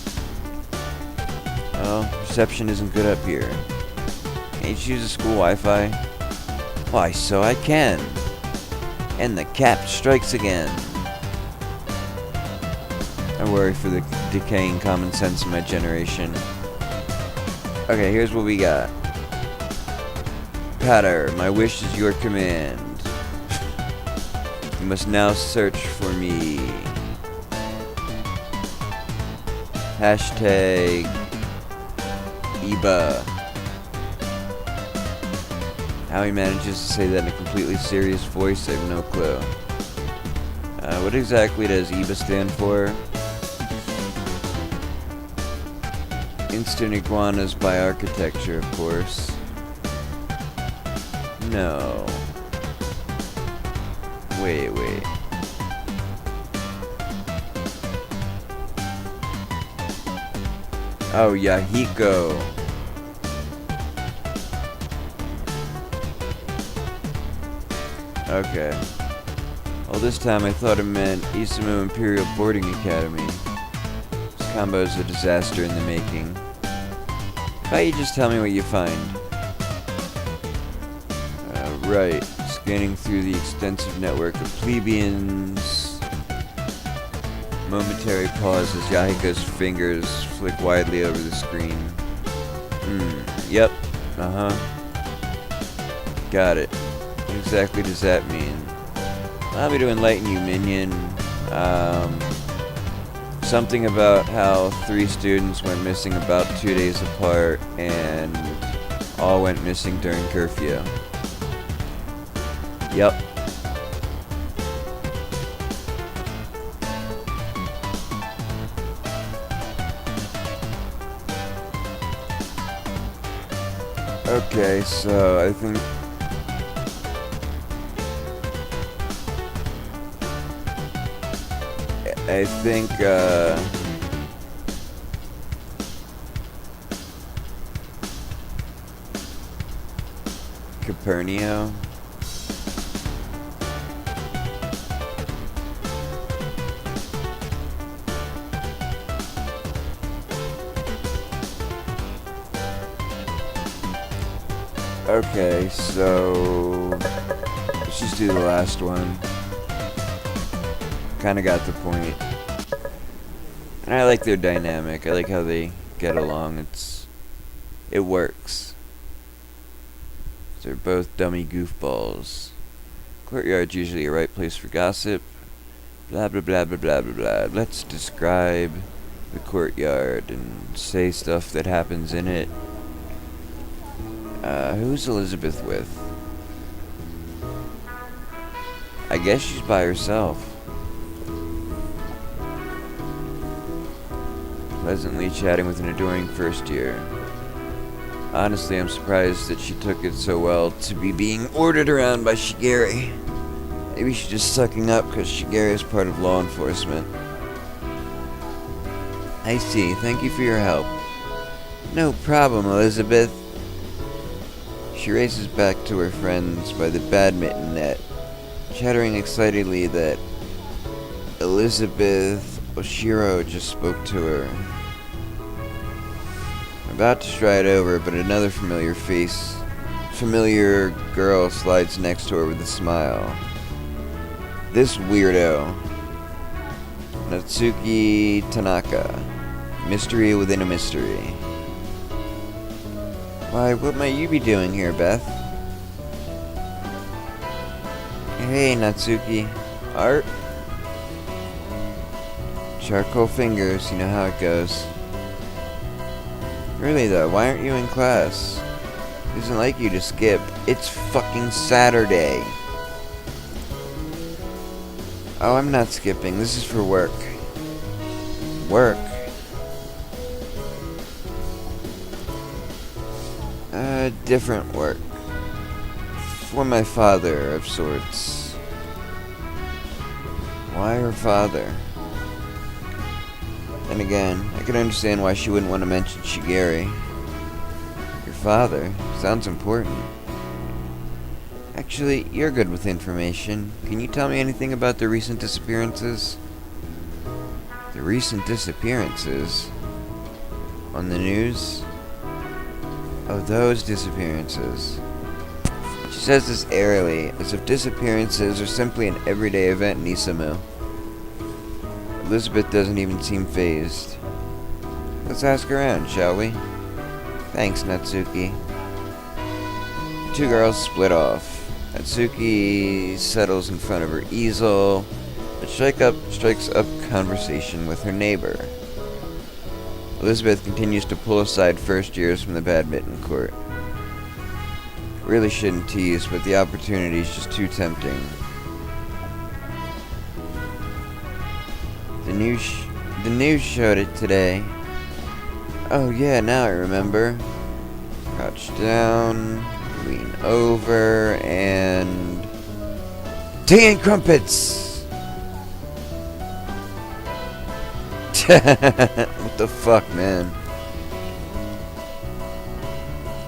reception isn't good up here. Can't you use the school Wi-Fi? Why, so I can. And the cap strikes again. I worry for the decaying common sense of my generation. Okay, here's what we got. Patter, my wish is your command. You must now search for me. Hashtag Eba. How he manages to say that in a completely serious voice, I have no clue. What exactly does Eba stand for? Instant iguanas by architecture, of course. No. Wait. Oh, Yahiko. Okay. Well, this time I thought it meant Isamu Imperial Boarding Academy. This combo is a disaster in the making. How about you just tell me what you find? Right. Scanning through the extensive network of plebeians. Momentary pause as Yahiko's fingers flick widely over the screen. Yep. Got it. What exactly does that mean? Allow me to enlighten you, minion. Something about how 3 students went missing about 2 days apart and all went missing during curfew. Yep. Okay, so I think Capernio. Okay, so let's just do the last one. Kinda got the point. And I like their dynamic. I like how they get along. It works. They're both dummy goofballs. Courtyard's usually a right place for gossip. Blah blah blah blah blah blah blah. Let's describe the courtyard and say stuff that happens in it. Who's Elizabeth with? I guess she's by herself. Pleasantly chatting with an adoring first year. Honestly, I'm surprised that she took it so well to be being ordered around by Shigeri. Maybe she's just sucking up because Shigeri is part of law enforcement. I see. Thank you for your help. No problem, Elizabeth. She races back to her friends by the badminton net, chattering excitedly that Elizabeth Oshiro just spoke to her. About to stride over, but another familiar girl slides next to her with a smile. This weirdo. Natsuki Tanaka. Mystery within a mystery. Why, what might you be doing here, Beth? Hey, Natsuki. Art? Charcoal fingers, you know how it goes. Really though, why aren't you in class? It isn't like you to skip. It's fucking Saturday. Oh, I'm not skipping. This is for work. Work? Different work. For my father, of sorts. Why her father? Then again, I can understand why she wouldn't want to mention Shigeri. Your father? Sounds important. Actually, you're good with information. Can you tell me anything about the recent disappearances? The recent disappearances? On the news? Oh, those disappearances. She says this airily, as if disappearances are simply an everyday event in Isamu. Elizabeth doesn't even seem fazed. Let's ask around, shall we? Thanks, Natsuki. The two girls split off. Natsuki settles in front of her easel, and strikes up conversation with her neighbor. Elizabeth continues to pull aside first years from the badminton court. Really shouldn't tease, but the opportunity is just too tempting. The news showed it today. Oh yeah, now I remember. Crouch down, lean over, and... tea and crumpets! What the fuck, man?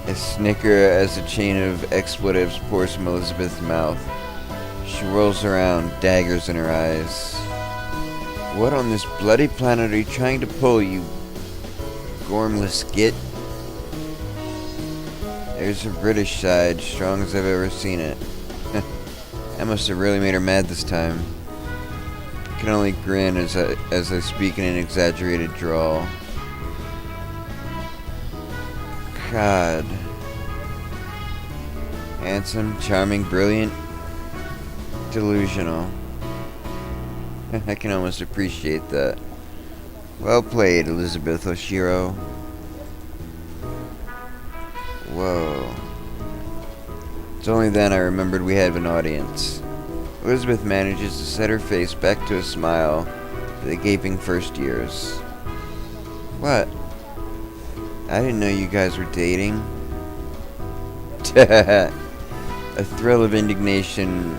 A snicker as a chain of expletives pours from Elizabeth's mouth. She rolls around, daggers in her eyes. What on this bloody planet are you trying to pull, you gormless git? There's her British side, strong as I've ever seen it. That must have really made her mad this time. I can only grin as I speak in an exaggerated drawl. God. Handsome, charming, brilliant, delusional. I can almost appreciate that. Well played, Elizabeth Oshiro. Whoa. It's only then I remembered we had an audience. Elizabeth manages to set her face back to a smile for the gaping first years. What? I didn't know you guys were dating. A thrill of indignation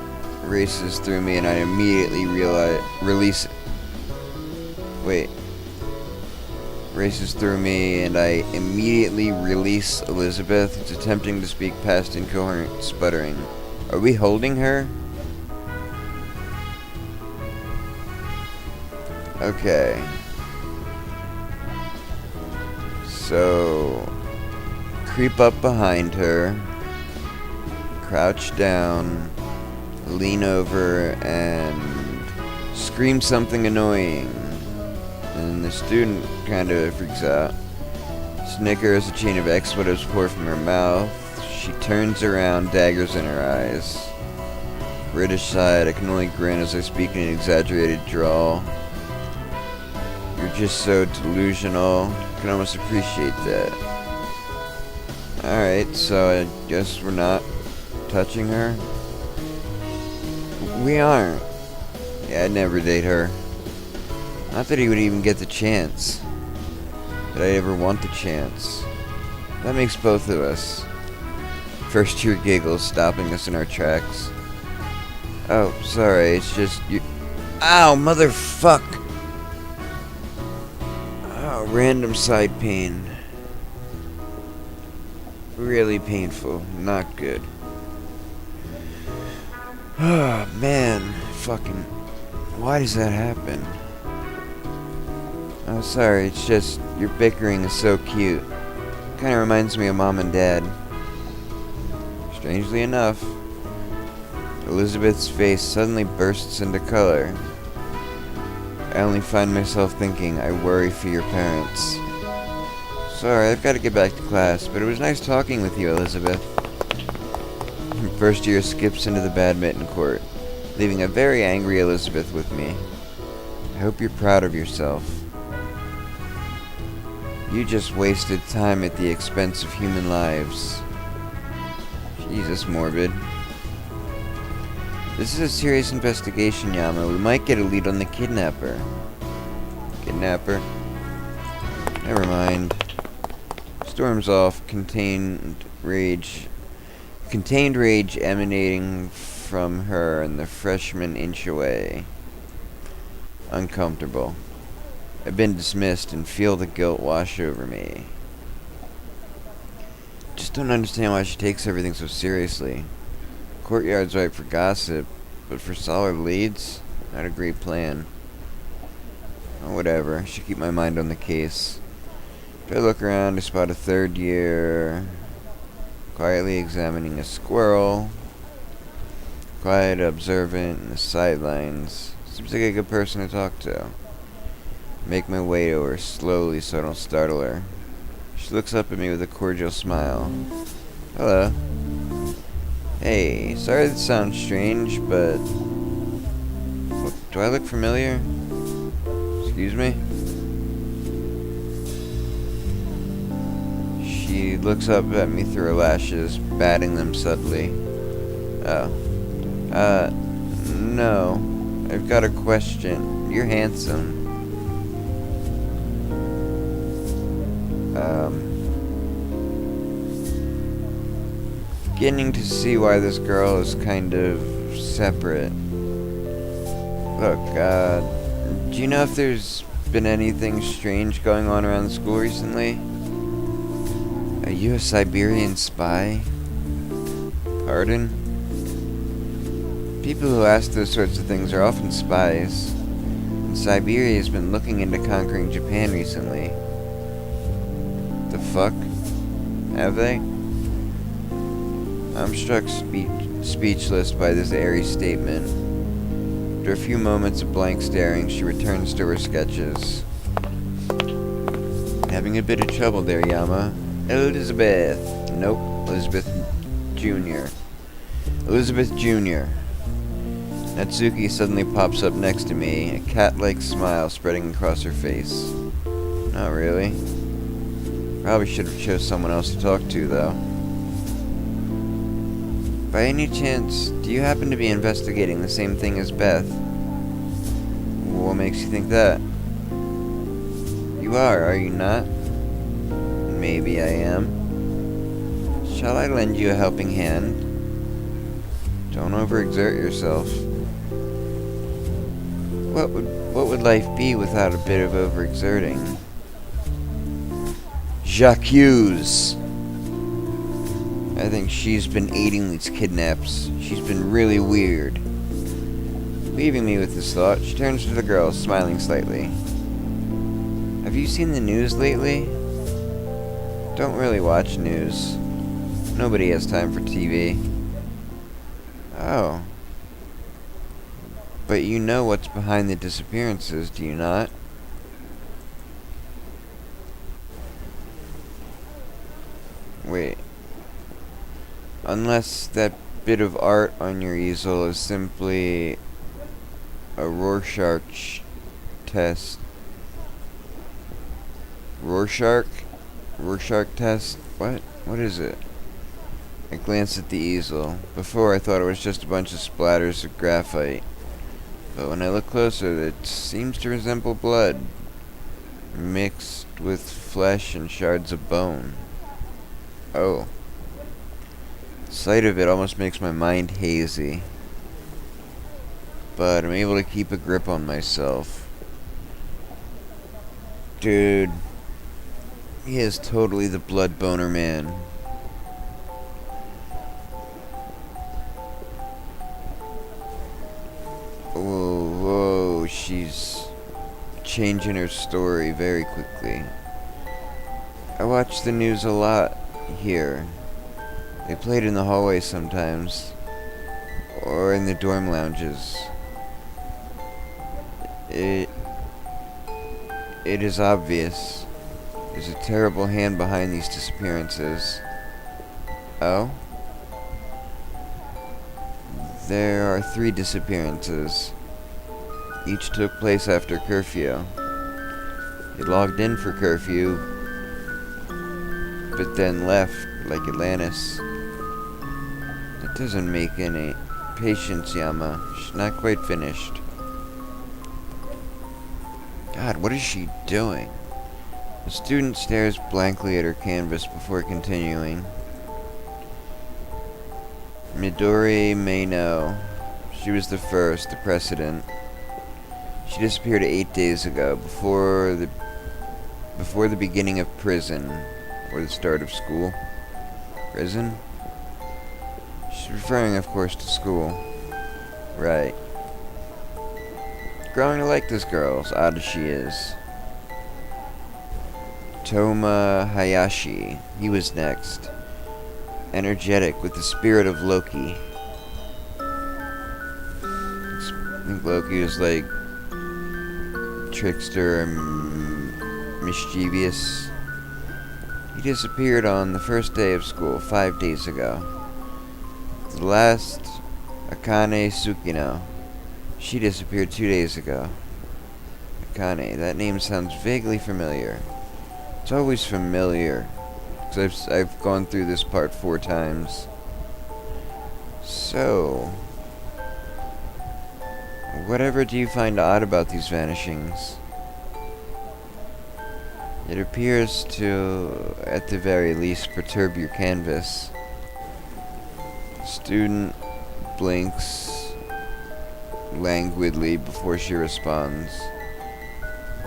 races through me and I immediately release Elizabeth, who's attempting to speak past incoherent sputtering. Are we holding her? Okay. So, creep up behind her, crouch down, lean over, and scream something annoying. And the student kind of freaks out. Snicker as a chain of expletives pour from her mouth. She turns around, daggers in her eyes. British side, I can only grin as I speak in an exaggerated drawl. You're just so delusional. I can almost appreciate that. Alright, so I guess we're not touching her? We aren't. Yeah, I'd never date her. Not that he would even get the chance. That I'd ever want the chance. That makes both of us. First year giggles, stopping us in our tracks. Oh, sorry, it's just you. Ow, motherfuck! Oh, random side pain. Really painful. Not good. Oh, man. Fucking. Why does that happen? Oh, sorry, it's just your bickering is so cute. Kinda reminds me of Mom and Dad. Strangely enough, Elizabeth's face suddenly bursts into color. I only find myself thinking, I worry for your parents. Sorry, I've got to get back to class, but it was nice talking with you, Elizabeth. First year skips into the badminton court, leaving a very angry Elizabeth with me. I hope you're proud of yourself. You just wasted time at the expense of human lives. Jesus, morbid. This is a serious investigation, Yama. We might get a lead on the kidnapper. Kidnapper? Never mind. Storms off, contained rage emanating from her and the freshman inch away. Uncomfortable. I've been dismissed and feel the guilt wash over me. Just don't understand why she takes everything so seriously. Courtyard's right for gossip, but for solid leads, not a great plan. Oh, whatever, I should keep my mind on the case. If I look around, I spot a third year. quietly examining a squirrel. Quiet, observant, in the sidelines. Seems like a good person to talk to. Make my way to her slowly so I don't startle her. She looks up at me with a cordial smile. Hello. Hey, sorry that sounds strange, but... do I look familiar? Excuse me? She looks up at me through her lashes, batting them subtly. Oh. No. I've got a question. You're handsome. Beginning to see why this girl is kind of separate. Look, do you know if there's been anything strange going on around the school recently? Are you a Siberian spy? Pardon? People who ask those sorts of things are often spies. And Siberia has been looking into conquering Japan recently. The fuck? Have they? I'm struck speechless by this airy statement. After a few moments of blank staring, she returns to her sketches. Having a bit of trouble there, Yama. Elizabeth. Nope. Elizabeth Jr. Elizabeth Jr. Natsuki suddenly pops up next to me, a cat-like smile spreading across her face. Not really. Probably should have chose someone else to talk to, though. By any chance, do you happen to be investigating the same thing as Beth? What makes you think that? You are you not? Maybe I am. Shall I lend you a helping hand? Don't overexert yourself. What would life be without a bit of overexerting? J'accuse! I think she's been aiding these kidnaps. She's been really weird. Leaving me with this thought, she turns to the girl, smiling slightly. Have you seen the news lately? Don't really watch news. Nobody has time for TV. Oh. But you know what's behind the disappearances, do you not? Wait. Unless that bit of art on your easel is simply a Rorschach test. Rorschach test? What? What is it? I glanced at the easel. Before I thought it was just a bunch of splatters of graphite. But when I look closer, it seems to resemble blood, mixed with flesh and shards of bone. Oh. The sight of it almost makes my mind hazy. But I'm able to keep a grip on myself. Dude. He is totally the blood boner man. Whoa, she's changing her story very quickly. I watch the news a lot here. They play it in the hallways sometimes. Or in the dorm lounges. It is obvious. There's a terrible hand behind these disappearances. Oh? There are 3 disappearances. Each took place after curfew. They logged in for curfew, but then left like Atlantis. That doesn't make any... Patience, Yama. She's not quite finished. God, what is she doing? The student stares blankly at her canvas before continuing. Midori may know. She was the first, the precedent. She disappeared 8 days ago, before the beginning of prison, or the start of school. Prison? She's referring, of course, to school. Right. Growing to like this girl, as odd as she is. Toma Hayashi. He was next. energetic with the spirit of Loki. I think Loki was like trickster and mischievous. He disappeared on the first day of school 5 days ago. The last, Akane Tsukino, she disappeared 2 days ago. Akane, that name sounds vaguely familiar. It's always familiar, because I've gone through this part 4 times. So, whatever do you find odd about these vanishings? It appears to, at the very least, perturb your canvas. Student blinks languidly before she responds.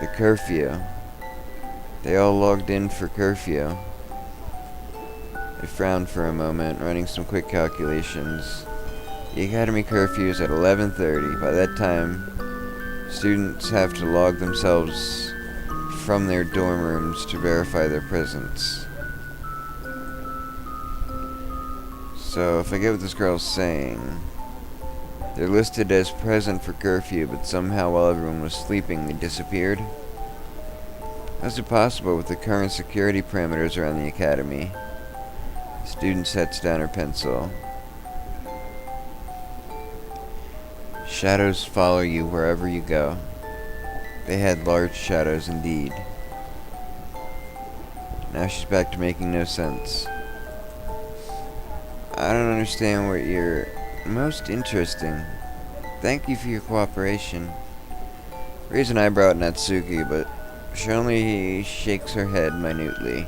The curfew. They all logged in for curfew. They frowned for a moment, running some quick calculations. The academy curfew is at 11:30. By that time, students have to log themselves from their dorm rooms to verify their presence. So, if I get what this girl's saying, they're listed as present for curfew, but somehow while everyone was sleeping, they disappeared? How's it possible with the current security parameters around the academy? The student sets down her pencil. Shadows follow you wherever you go. They had large shadows indeed. Now she's back to making no sense. I don't understand what you're most interesting. Thank you for your cooperation. Raise an eyebrow at Natsuki, but she only shakes her head minutely.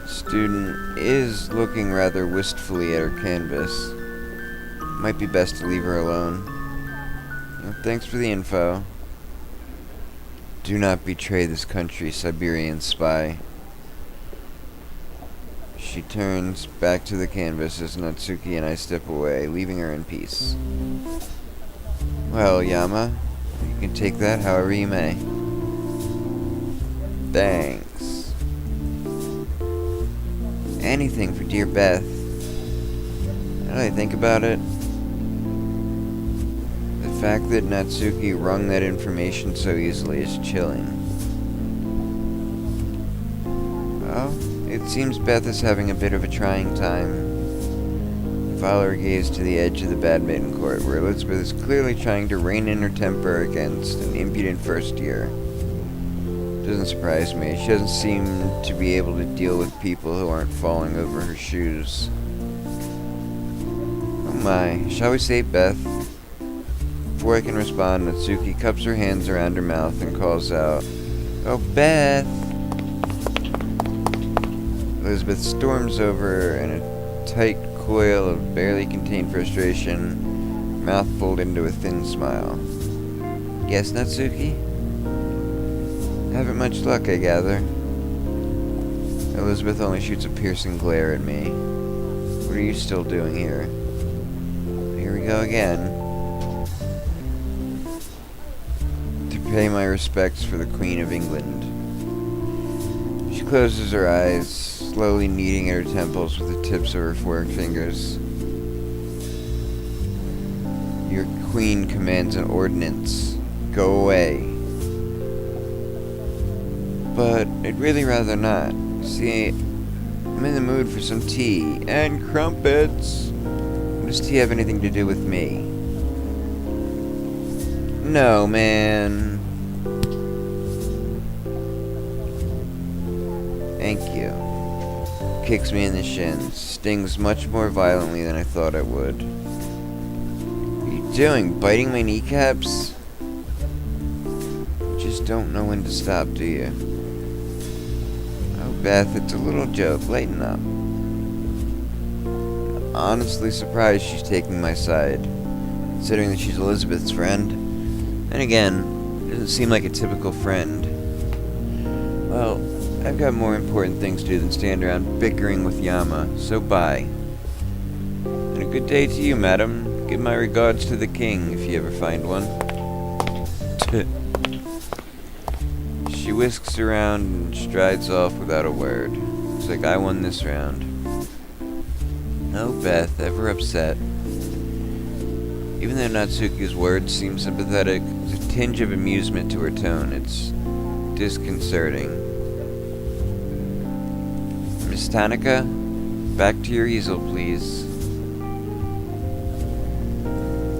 Student is looking rather wistfully at her canvas. Might be best to leave her alone. Well, thanks for the info. Do not betray this country, Siberian spy. She turns back to the canvas as Natsuki and I step away, leaving her in peace. Well, Yama, you can take that however you may. Thanks. Anything for dear Beth. Now that I think about it, the fact that Natsuki wrung that information so easily is chilling. Well, it seems Beth is having a bit of a trying time. Follow her gaze to the edge of the badminton court, where Elizabeth is clearly trying to rein in her temper against an impudent first year. Doesn't surprise me. She doesn't seem to be able to deal with people who aren't falling over her shoes. Oh my, shall we save Beth? Before I can respond, Natsuki cups her hands around her mouth and calls out, "Oh, Beth!" Elizabeth storms over in a tight coil of barely contained frustration, mouth pulled into a thin smile. Yes, Natsuki? Haven't much luck, I gather. Elizabeth only shoots a piercing glare at me. What are you still doing here? Here we go again. To pay my respects for the Queen of England. She closes her eyes, slowly kneading at her temples with the tips of her forefingers. Your queen commands an ordinance. Go away. But I'd really rather not. See, I'm in the mood for some tea and crumpets. What does tea have anything to do with me? No, man. Thank you. Kicks me in the shins. Stings much more violently than I thought it would. What are you doing? Biting my kneecaps? You just don't know when to stop, do you? Oh, Beth, it's a little joke. Lighten up. I'm honestly surprised she's taking my side, considering that she's Elizabeth's friend. And again, it doesn't seem like a typical friend. Well, I've got more important things to do than stand around bickering with Yama, so bye. And a good day to you, madam. Give my regards to the king, if you ever find one. She whisks around and strides off without a word. Looks like I won this round. No Beth ever upset. Even though Natsuki's words seem sympathetic, there's a tinge of amusement to her tone. It's disconcerting. Miss Tanaka, back to your easel, please.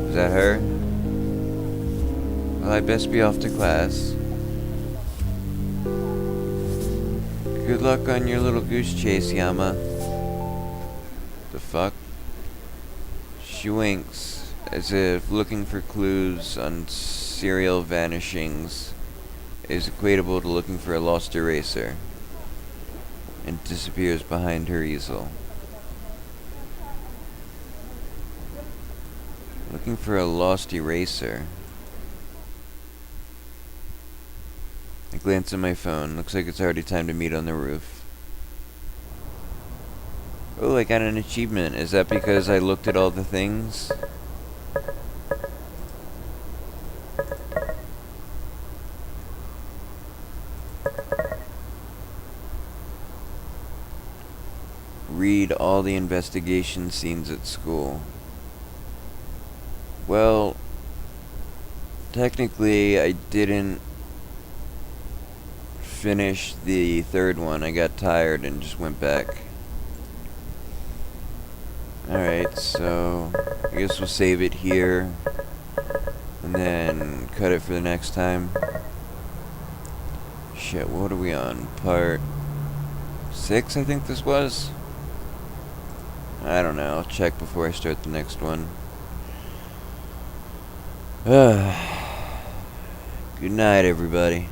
Is that her? Well, I'd best be off to class. Good luck on your little goose chase, Yama. The fuck? She winks, as if looking for clues on serial vanishings is equatable to looking for a lost eraser, and disappears behind her easel. Looking for a lost eraser. I glance at my phone. Looks like it's already time to meet on the roof. Oh, I got an achievement. Is that because I looked at all the things? Read all the investigation scenes at school. Well, technically I didn't finish the third one. I got tired and just went back. Alright, so I guess we'll save it here and then cut it for the next time. Shit, what are we on? Part 6, I think this was? I don't know, I'll check before I start the next one. Good night, everybody.